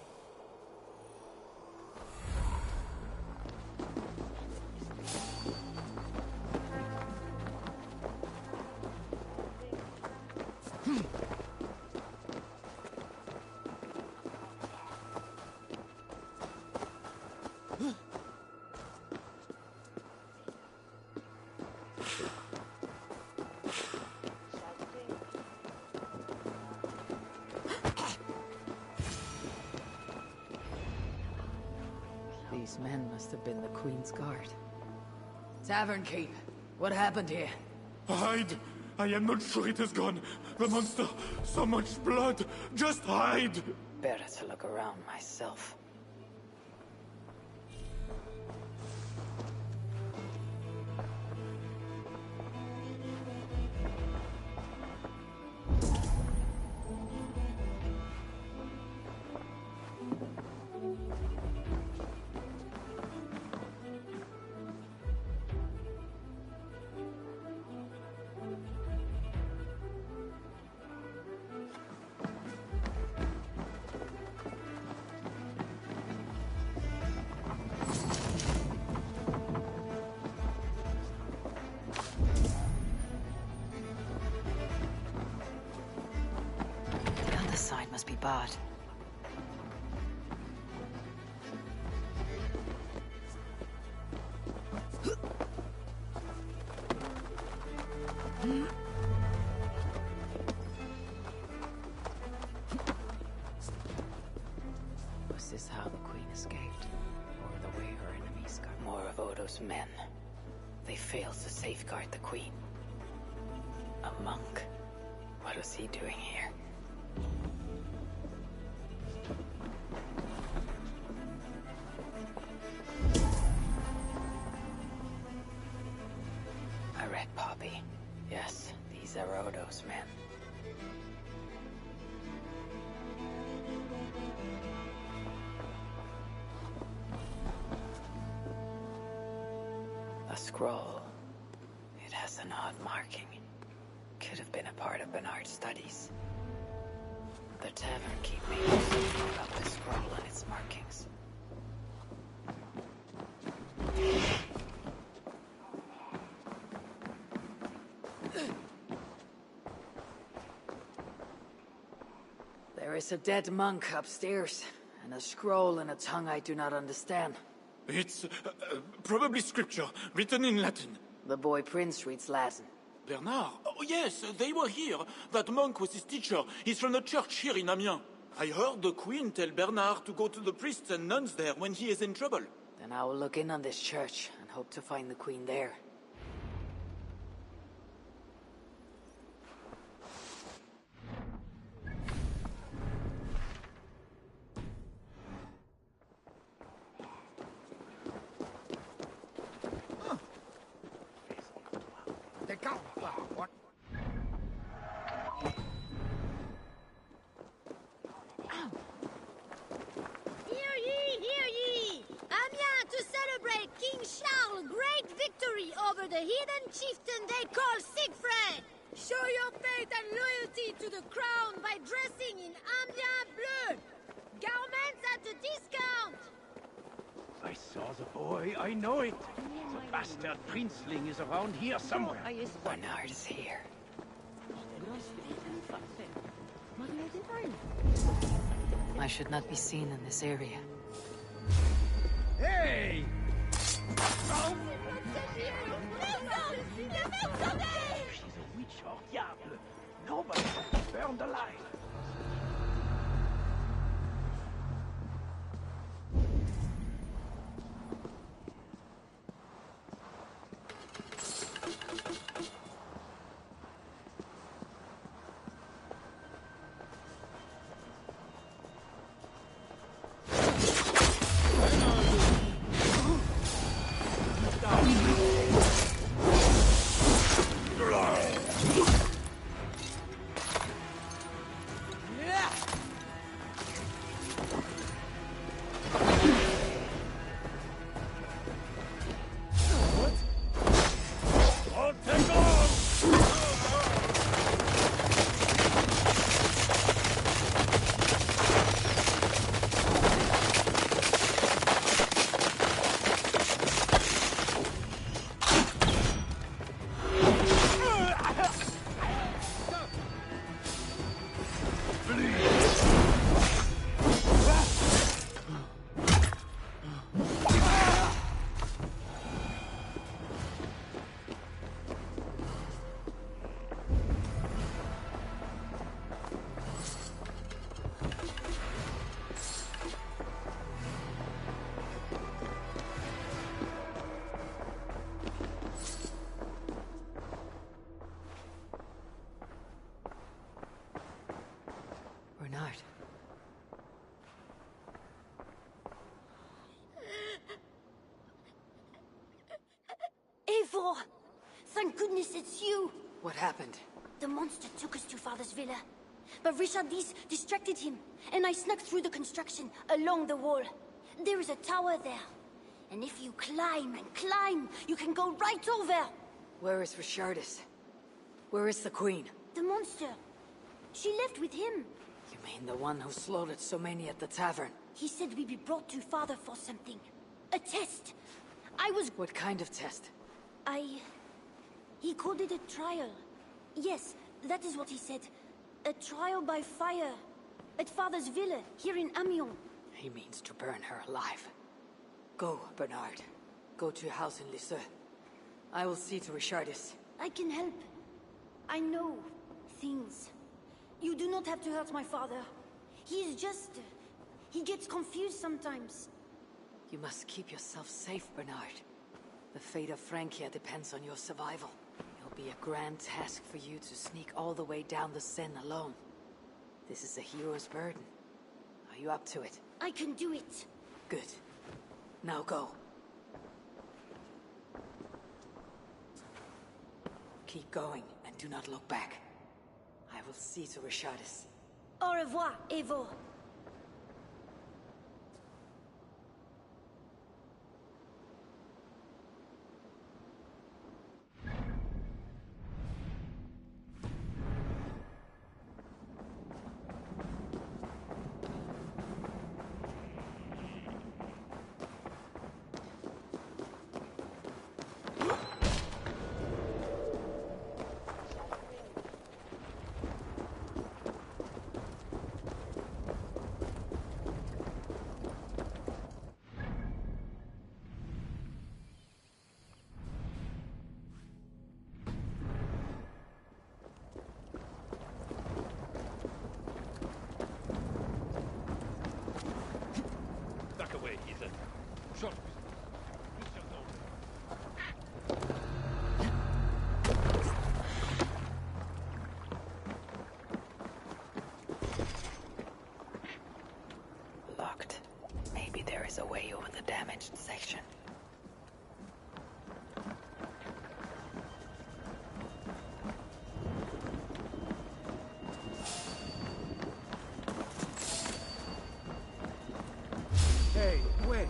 These men must have been the Queen's Guard. Tavern Keep. What happened here? Hide! I am not sure it has gone. The monster, so much blood. Just hide! Better to look around myself. Must be barred. Was this how the Queen escaped? Or the away her enemies got more of Odo's men. They failed to safeguard the Queen. A monk? What was he doing here? A red poppy. Yes, these are Odo's men. A scroll. It has an odd marking. Could have been a part of Bernard's studies. The tavern keep making something about the scroll and its markings. There is a dead monk upstairs, and a scroll in a tongue I do not understand. It's probably scripture, written in Latin. The boy Prince reads Latin. Bernard? Oh, yes, they were here. That monk was his teacher. He's from the church here in Amiens. I heard the Queen tell Bernard to go to the priests and nuns there when he is in trouble. Then I will look in on this church and hope to find the Queen there. What? Hear ye, hear ye! Amiens to celebrate King Charles' great victory over the hidden chieftain they call Siegfried! Show your faith and loyalty to the crown by dressing in Amiens bleu! Garments at a discount! I saw the boy, I know it! The bastard princeling is around here somewhere. Bernard is here. I should not be seen in this area. Hey! She's a witch or diable. Nobody was burned alive. Bernard. Eivor! Thank goodness it's you! What happened? The monster took us to Father's villa. But Richardis distracted him, and I snuck through the construction, along the wall. There is a tower there. And if you climb and climb, you can go right over! Where is Richardis? Where is the Queen? The monster. She left with him. You mean the one who slaughtered so many at the tavern? He said we'd be brought to Father for something. A test. What kind of test? He called it a trial. Yes, that is what he said. A trial by fire. At Father's villa, here in Amiens. He means to burn her alive. Go, Bernard. Go to your house in Lisieux. I will see to Richardis. I can help. I know things. You do not have to hurt my father. He is just... he gets confused sometimes. You must keep yourself safe, Bernard. The fate of Francia depends on your survival. It'll be a grand task for you to sneak all the way down the Seine alone. This is a hero's burden. Are you up to it? I can do it. Good. Now go. Keep going, and do not look back. I will see to Rashadis. Au revoir, Eivor. Locked. Maybe there is a way over the damaged section. Hey, wait.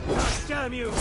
God damn you!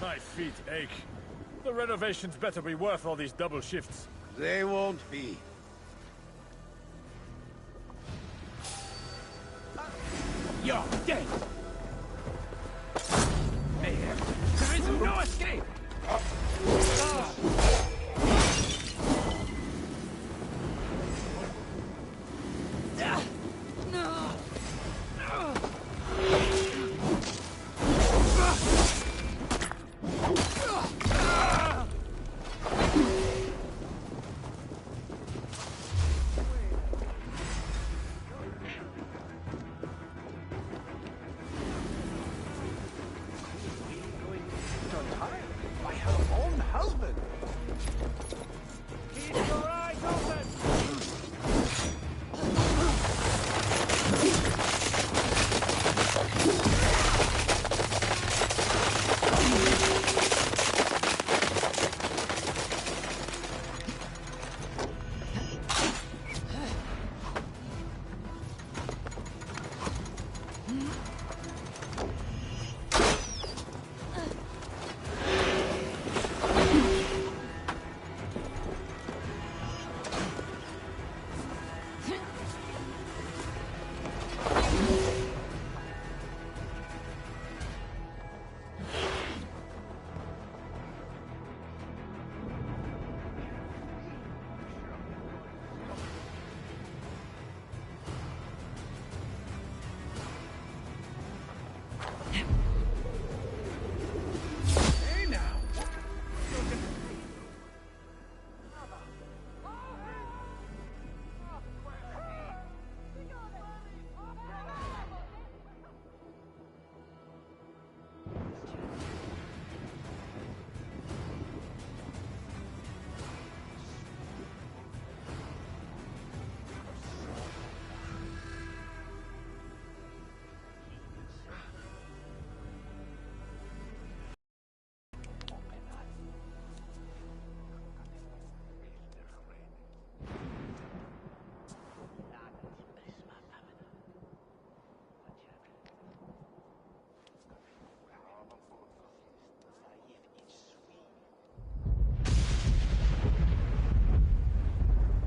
My feet ache. The renovations better be worth all these double shifts. They won't be. You're dead! Mayhem. There is no escape! By her own house?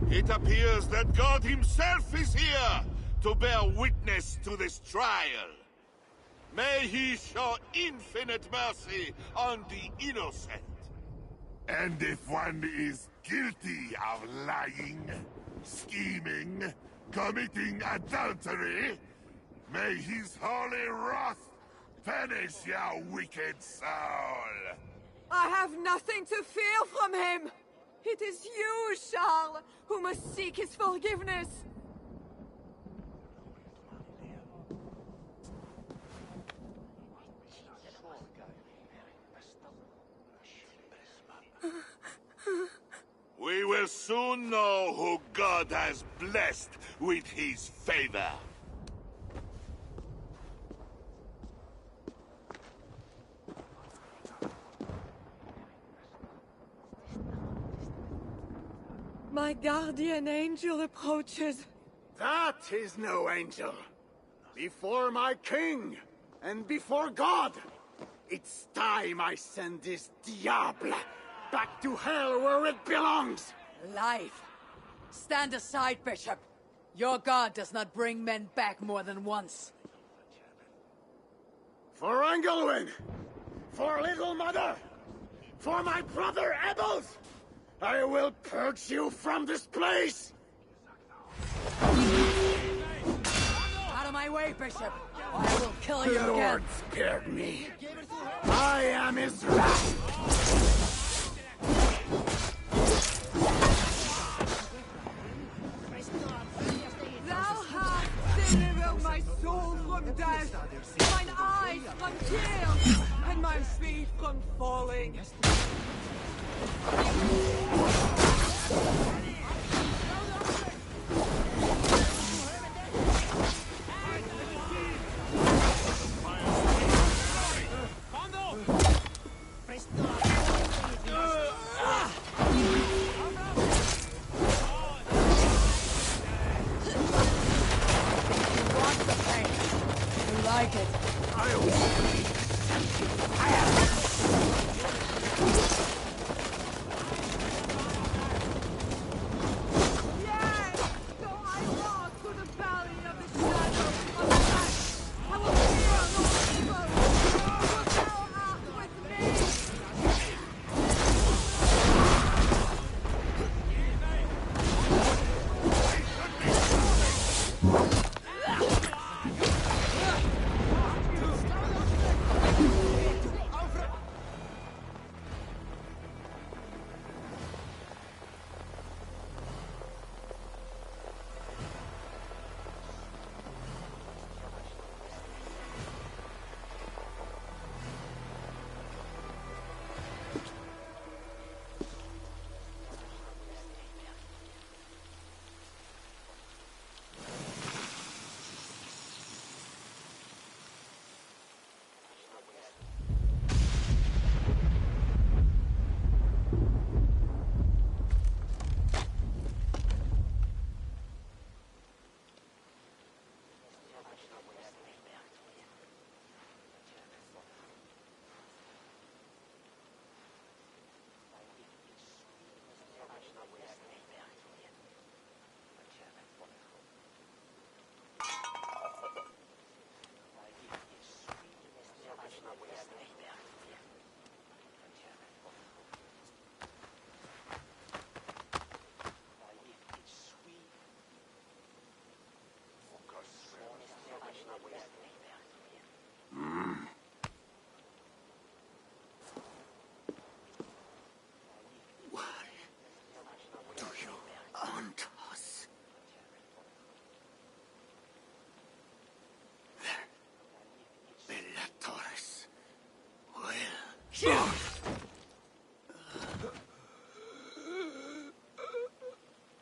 It appears that God himself is here to bear witness to this trial. May he show infinite mercy on the innocent. And if one is guilty of lying, scheming, committing adultery, may his holy wrath punish your wicked soul. I have nothing to fear from him! It is you, Charles, who must seek his forgiveness! We will soon know who God has blessed with his favor. My guardian angel approaches. That is no angel. Before my king, and before God, it's time I send this diable back to hell where it belongs! Life. Stand aside, Bishop. Your God does not bring men back more than once. For Engelwin! For Little Mother! For my brother Ebels! I will purge you from this place! Out of my way, Bishop! Or I will kill you The again! Lord spared me. I am his wrath! Thou hast delivered my soul from death, mine eyes from tears, and my feet from falling. Like it.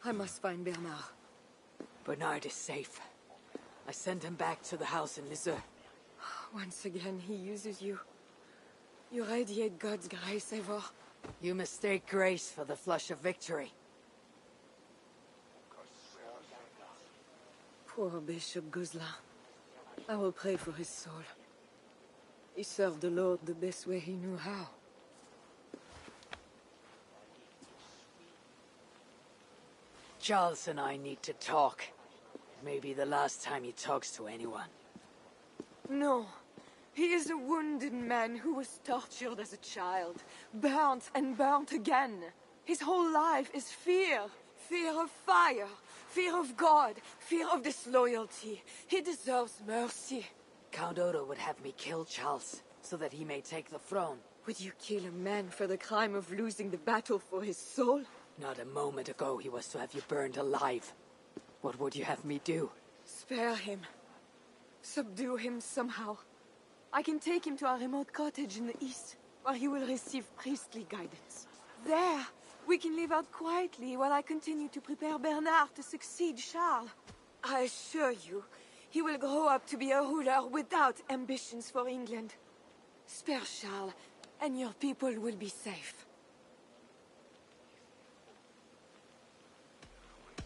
I must find Bernard. Bernard is safe. I sent him back to the house in Missie. Once again, he uses you. You radiate God's grace, Eivor. You mistake grace for the flush of victory. Poor Bishop Guzla. I will pray for his soul. He served the Lord the best way he knew how. Charles and I need to talk. It may be the last time he talks to anyone. No. He is a wounded man who was tortured as a child, burnt and burnt again. His whole life is fear. Fear of fire, fear of God, fear of disloyalty. He deserves mercy. Count Odo would have me kill Charles, so that he may take the throne. Would you kill a man for the crime of losing the battle for his soul? Not a moment ago he was to have you burned alive. What would you have me do? Spare him. Subdue him somehow. I can take him to our remote cottage in the east, where he will receive priestly guidance. There, we can live out quietly while I continue to prepare Bernard to succeed Charles. I assure you, he will grow up to be a ruler without ambitions for England. Spare Charles, and your people will be safe.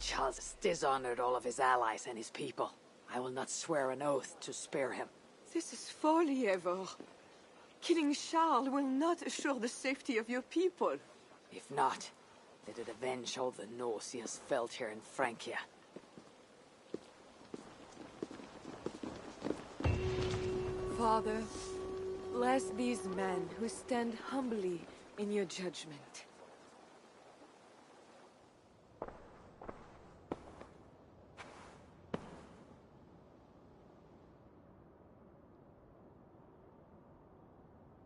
Charles has dishonored all of his allies and his people. I will not swear an oath to spare him. This is folly, Eivor. Killing Charles will not assure the safety of your people. If not, let it avenge all the Norse he has felt here in Francia. Father, bless these men who stand humbly in your judgment.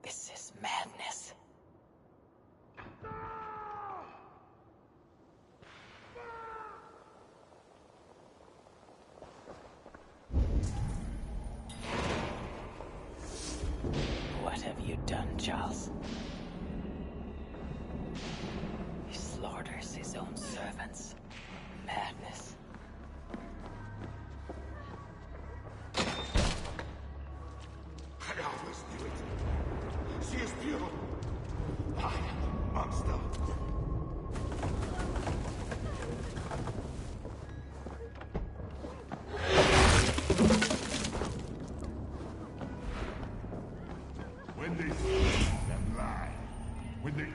This is madness. What have you done, Charles? He slaughters his own servants. Madness. I always knew it. She is pure. I am a monster. When they speak and lie, when they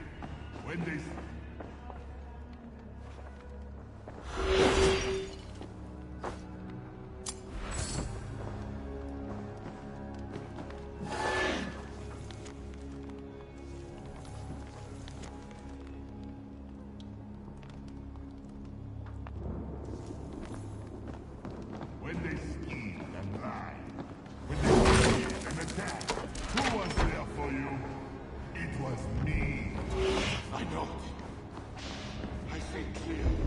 scheme and lie, when they scheme and attack, who was there for you? It was me. I know it. I see clearly.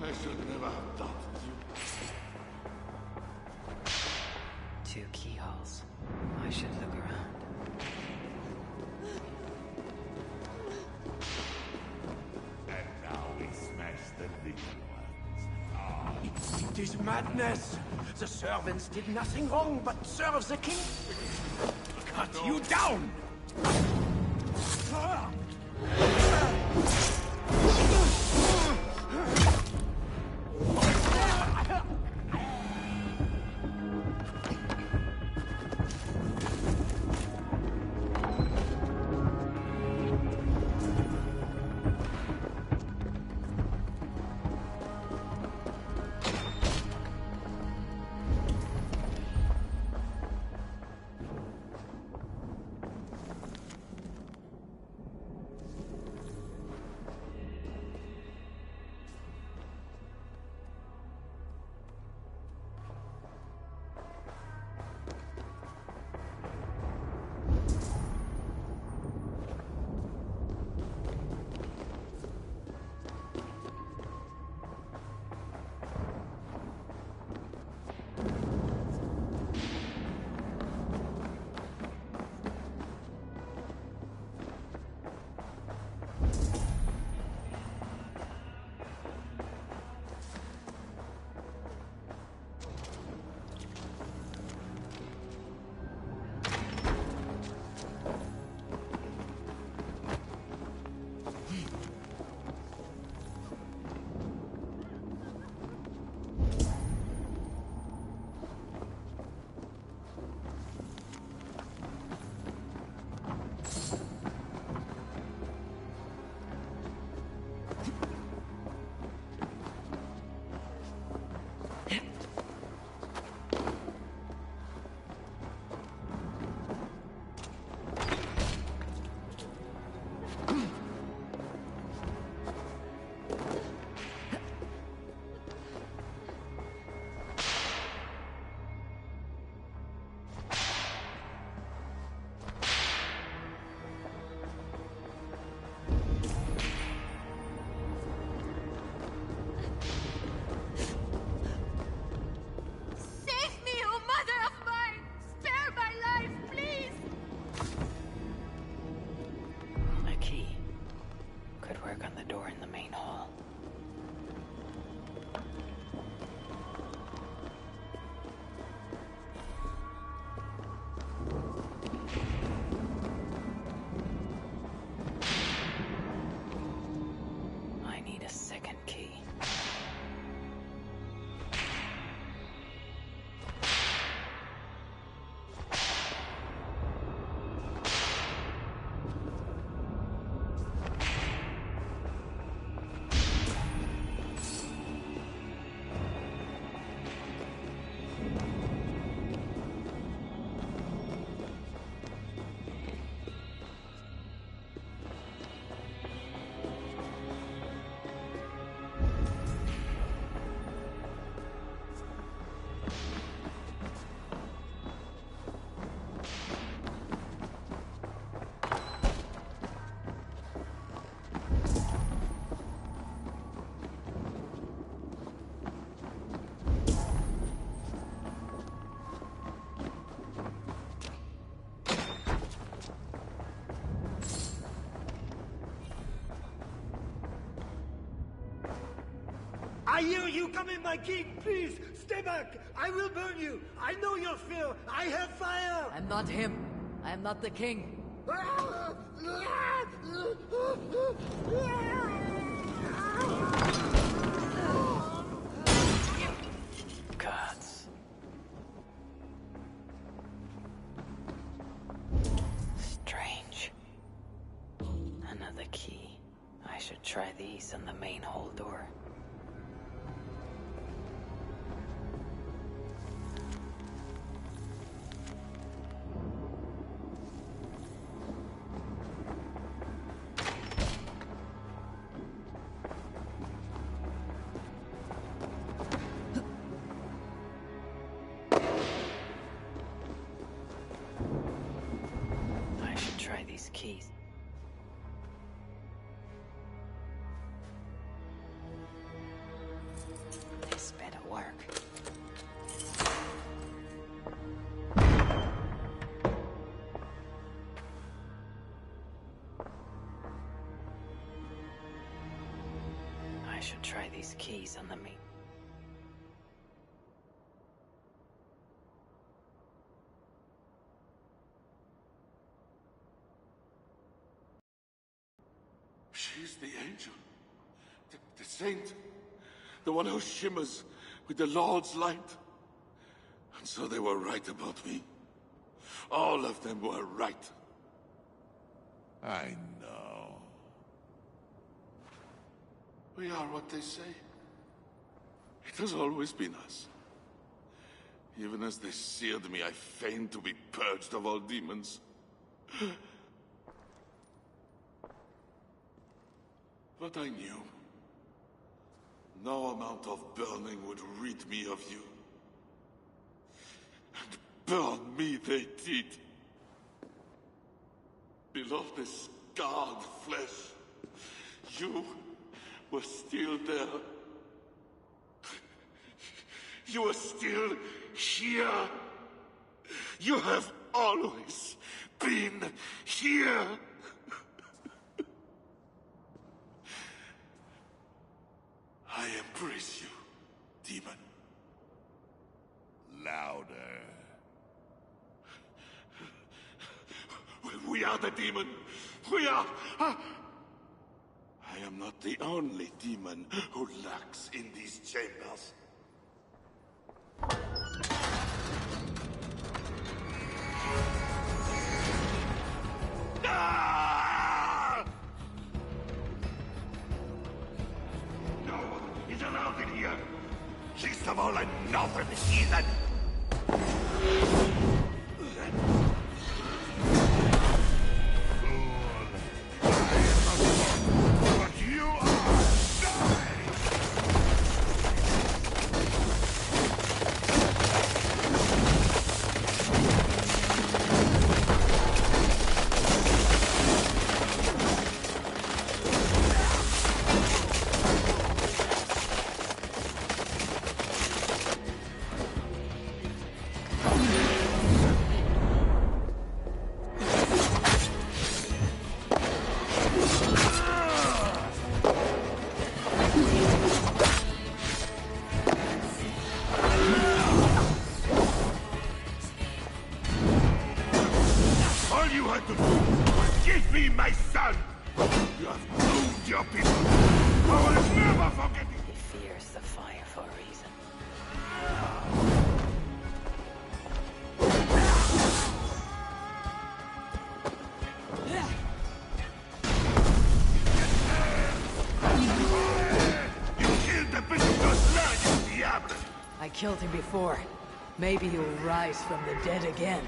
I should never have doubted you. 2 keyholes. I should look around. And now we smash the little ones. It is madness. The servants did nothing wrong but serve the king. Cut you down! I hear you coming, my king! Please, stay back! I will burn you! I know your fear! I have fire! I'm not him. I am not the king. Gods. Strange. Another key. I should try these on the main hall door. Keys. This better work. I should try these keys on the main. She's the angel. The saint. The one who shimmers with the Lord's light. And so they were right about me. All of them were right. I know. We are what they say. It has always been us. Even as they seared me, I feigned to be purged of all demons. But I knew. No amount of burning would rid me of you. And burn me they did. Below the scarred flesh, you were still there. You are still here. You have always been here. I embrace you, demon. Louder. We are the demon. We are... I am not the only demon who lurks in these chambers. Ah! No one is allowed in here. Least of all, another heathen. Killed him before. Maybe he'll rise from the dead again.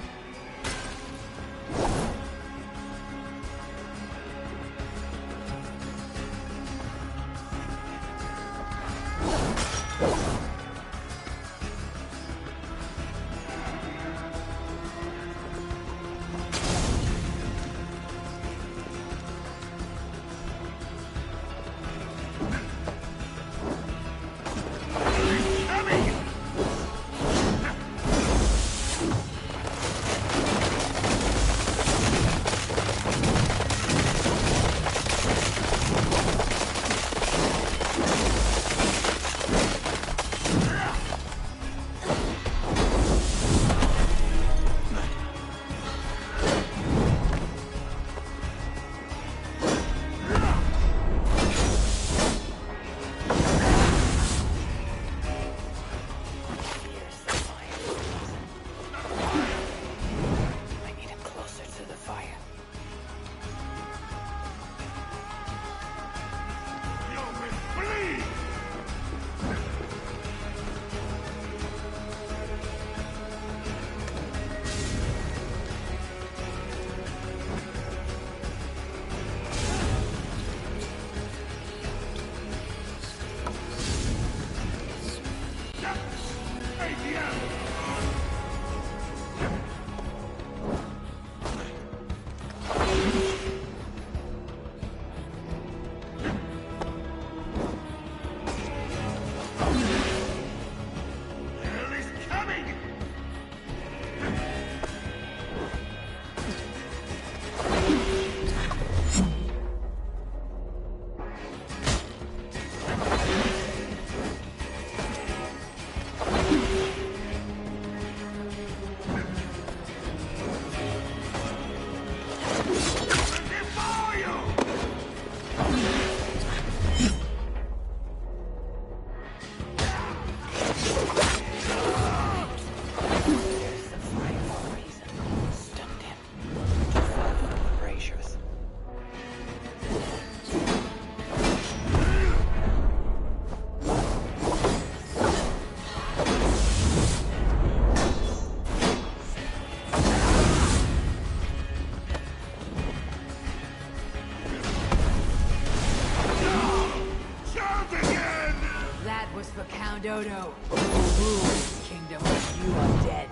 for Count Odo, who will rule this kingdom when you are dead.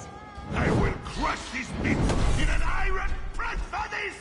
I will crush these bits in an iron press for this!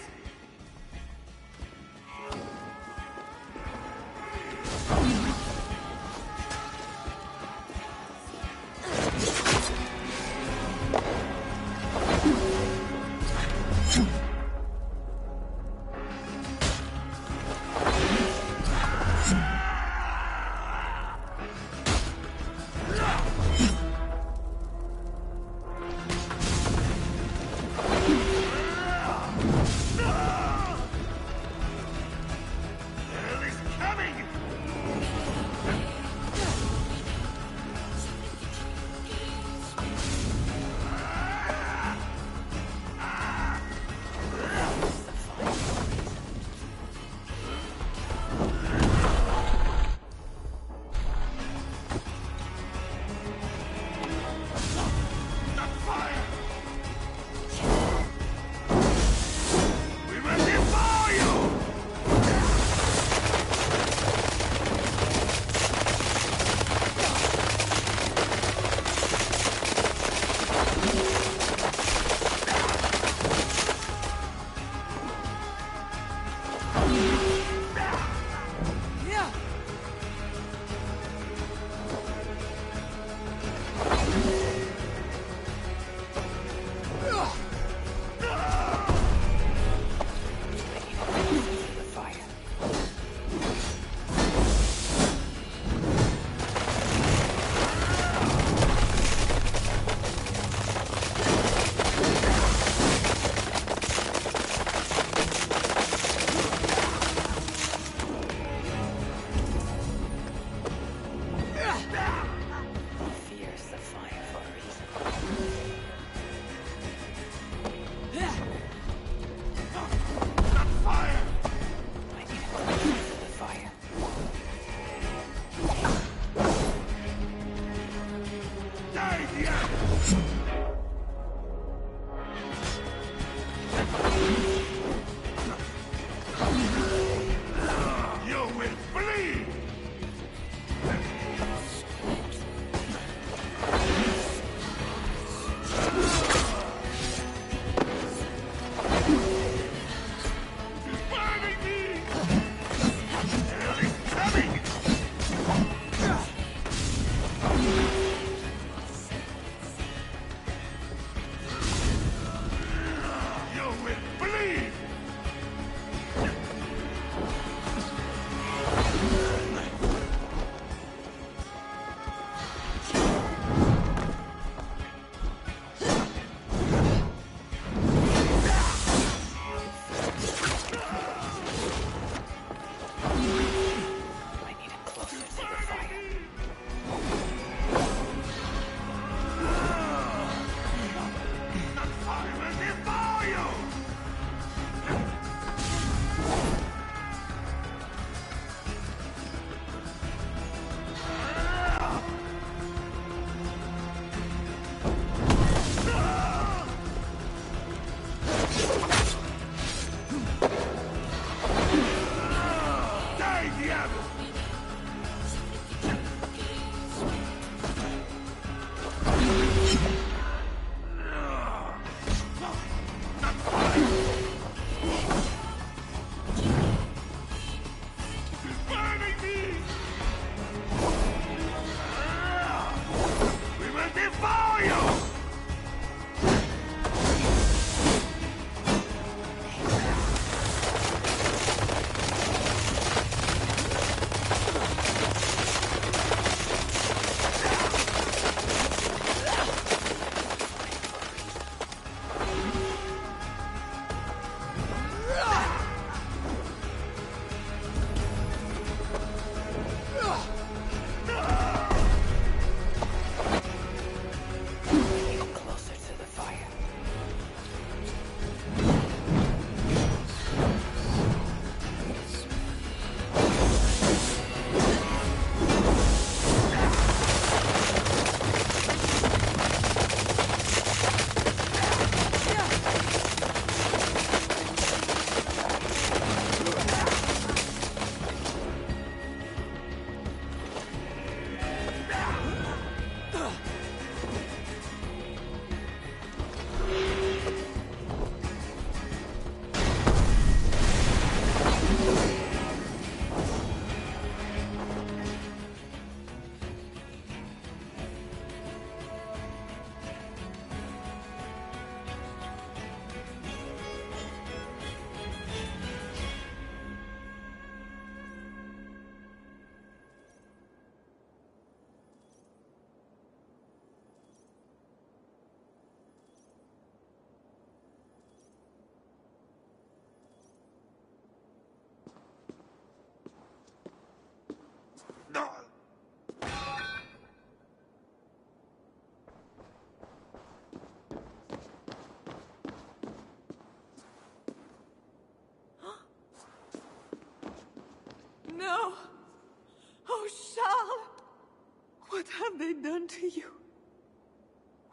you?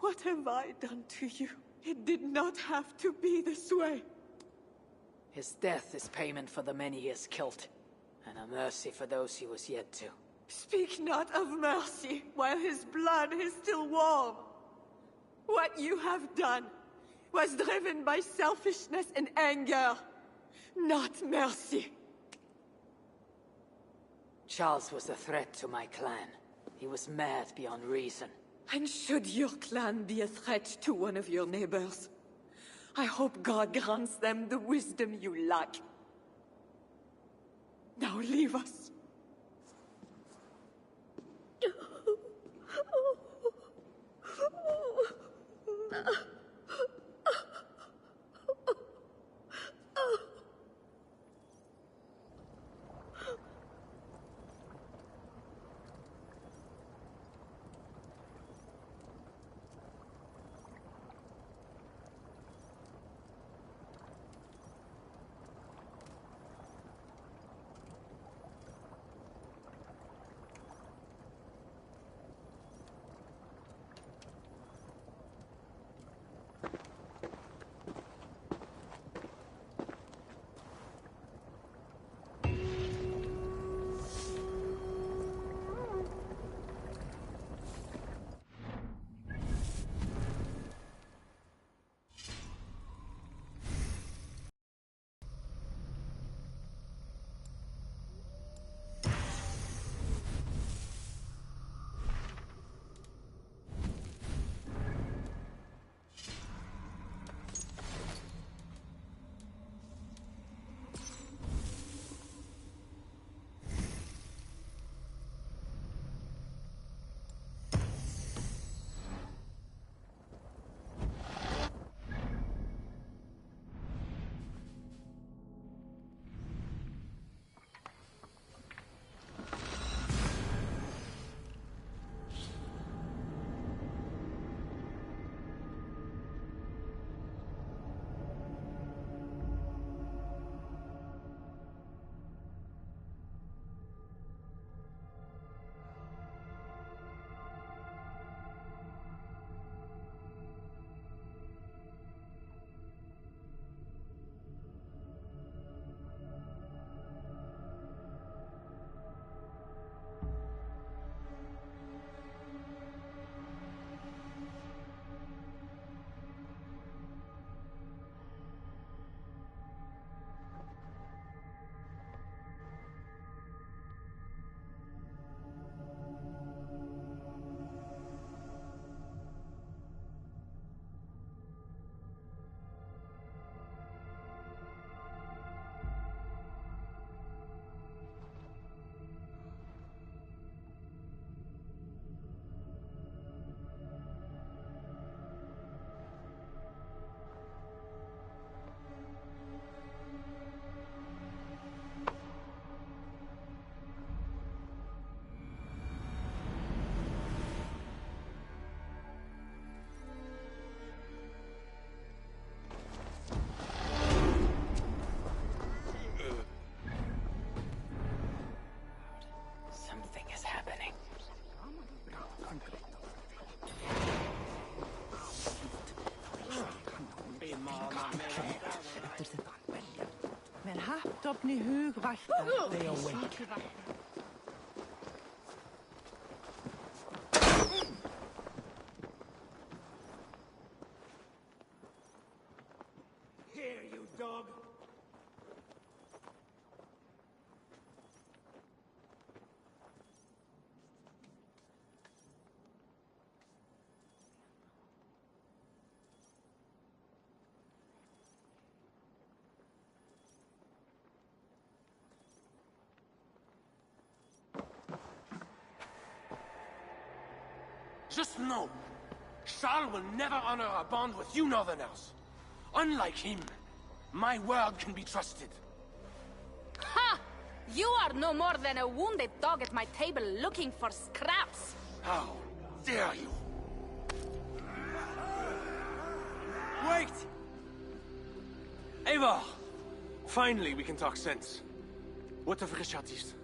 What have I done to you? It did not have to be this way. His death is payment for the many he has killed, and a mercy for those he was yet to. Speak not of mercy while his blood is still warm. What you have done was driven by selfishness and anger, not mercy. Charles was a threat to my clan. He was mad beyond reason. And should your clan be a threat to one of your neighbors, I hope God grants them the wisdom you lack. Now leave us. Op ni hug vakta. They awake. Here, you dog. Just know, Charles will never honor a bond with you Northerners. Unlike him, my word can be trusted. Ha! You are no more than a wounded dog at my table looking for scraps. How dare you? Wait! Eivor! Finally, we can talk sense. What of Richardis?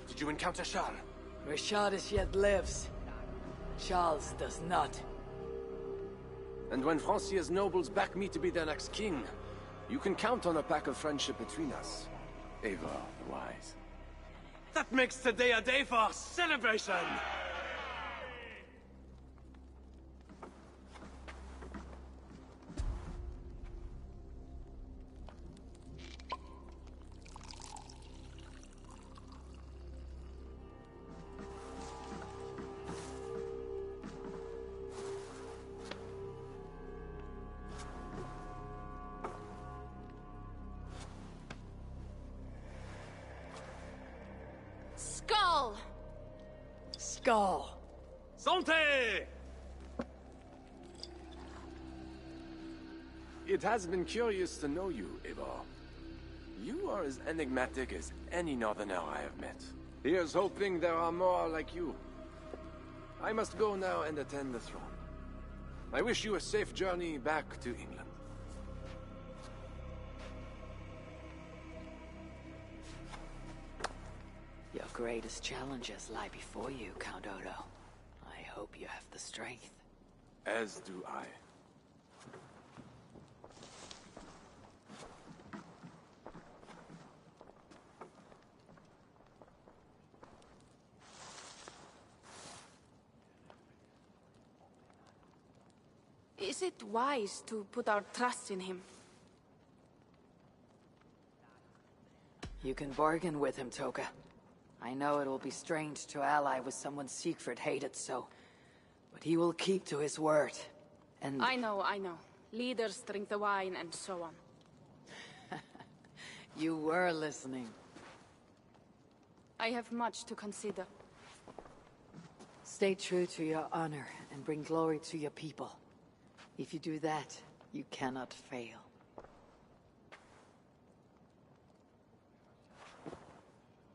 Did you encounter Charles? Richardis yet lives. Charles does not. And when Francia's nobles back me to be their next king, you can count on a pact of friendship between us. Eivor the Wise. That makes today a day for celebration! Skull! Skull! Santé! It has been curious to know you, Eivor. You are as enigmatic as any northerner I have met. Here's hoping there are more like you. I must go now and attend the throne. I wish you a safe journey back to England. Your greatest challenges lie before you, Count Odo. I hope you have the strength. As do I. Is it wise to put our trust in him? You can bargain with him, Toka. I know it will be strange to ally with someone Siegfried hated so, but he will keep to his word, and... I know. Leaders drink the wine and so on. You were listening. I have much to consider. Stay true to your honor and bring glory to your people. If you do that, you cannot fail.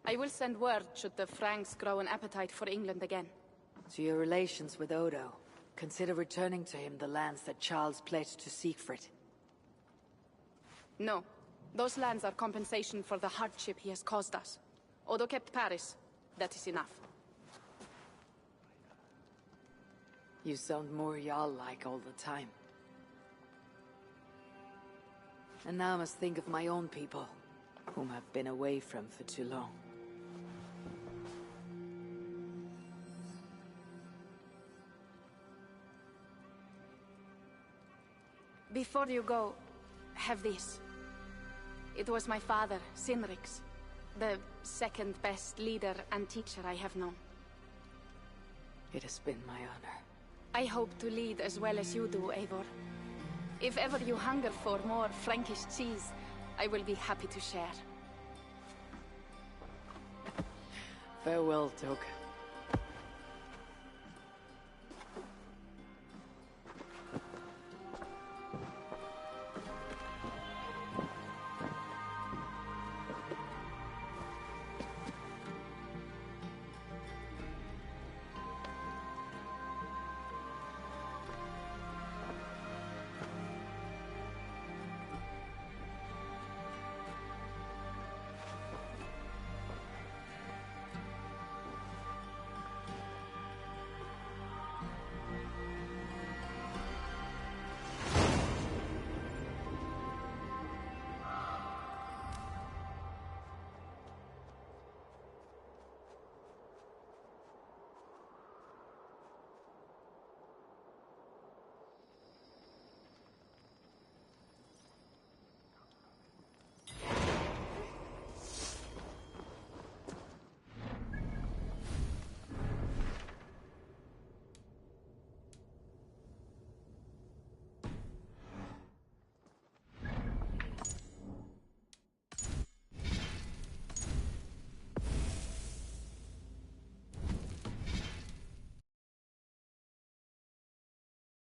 I will send word should the Franks grow an appetite for England again. To your relations with Odo, consider returning to him the lands that Charles pledged to Siegfried. No. Those lands are compensation for the hardship he has caused us. Odo kept Paris. That is enough. You sound more Jarl-like all the time. And now I must think of my own people, whom I've been away from for too long. Before you go, have this. It was my father, Sinrik's, the second best leader and teacher I have known. It has been my honor. I hope to lead as well as you do, Eivor. If ever you hunger for more Frankish cheese, I will be happy to share. Farewell, Toka.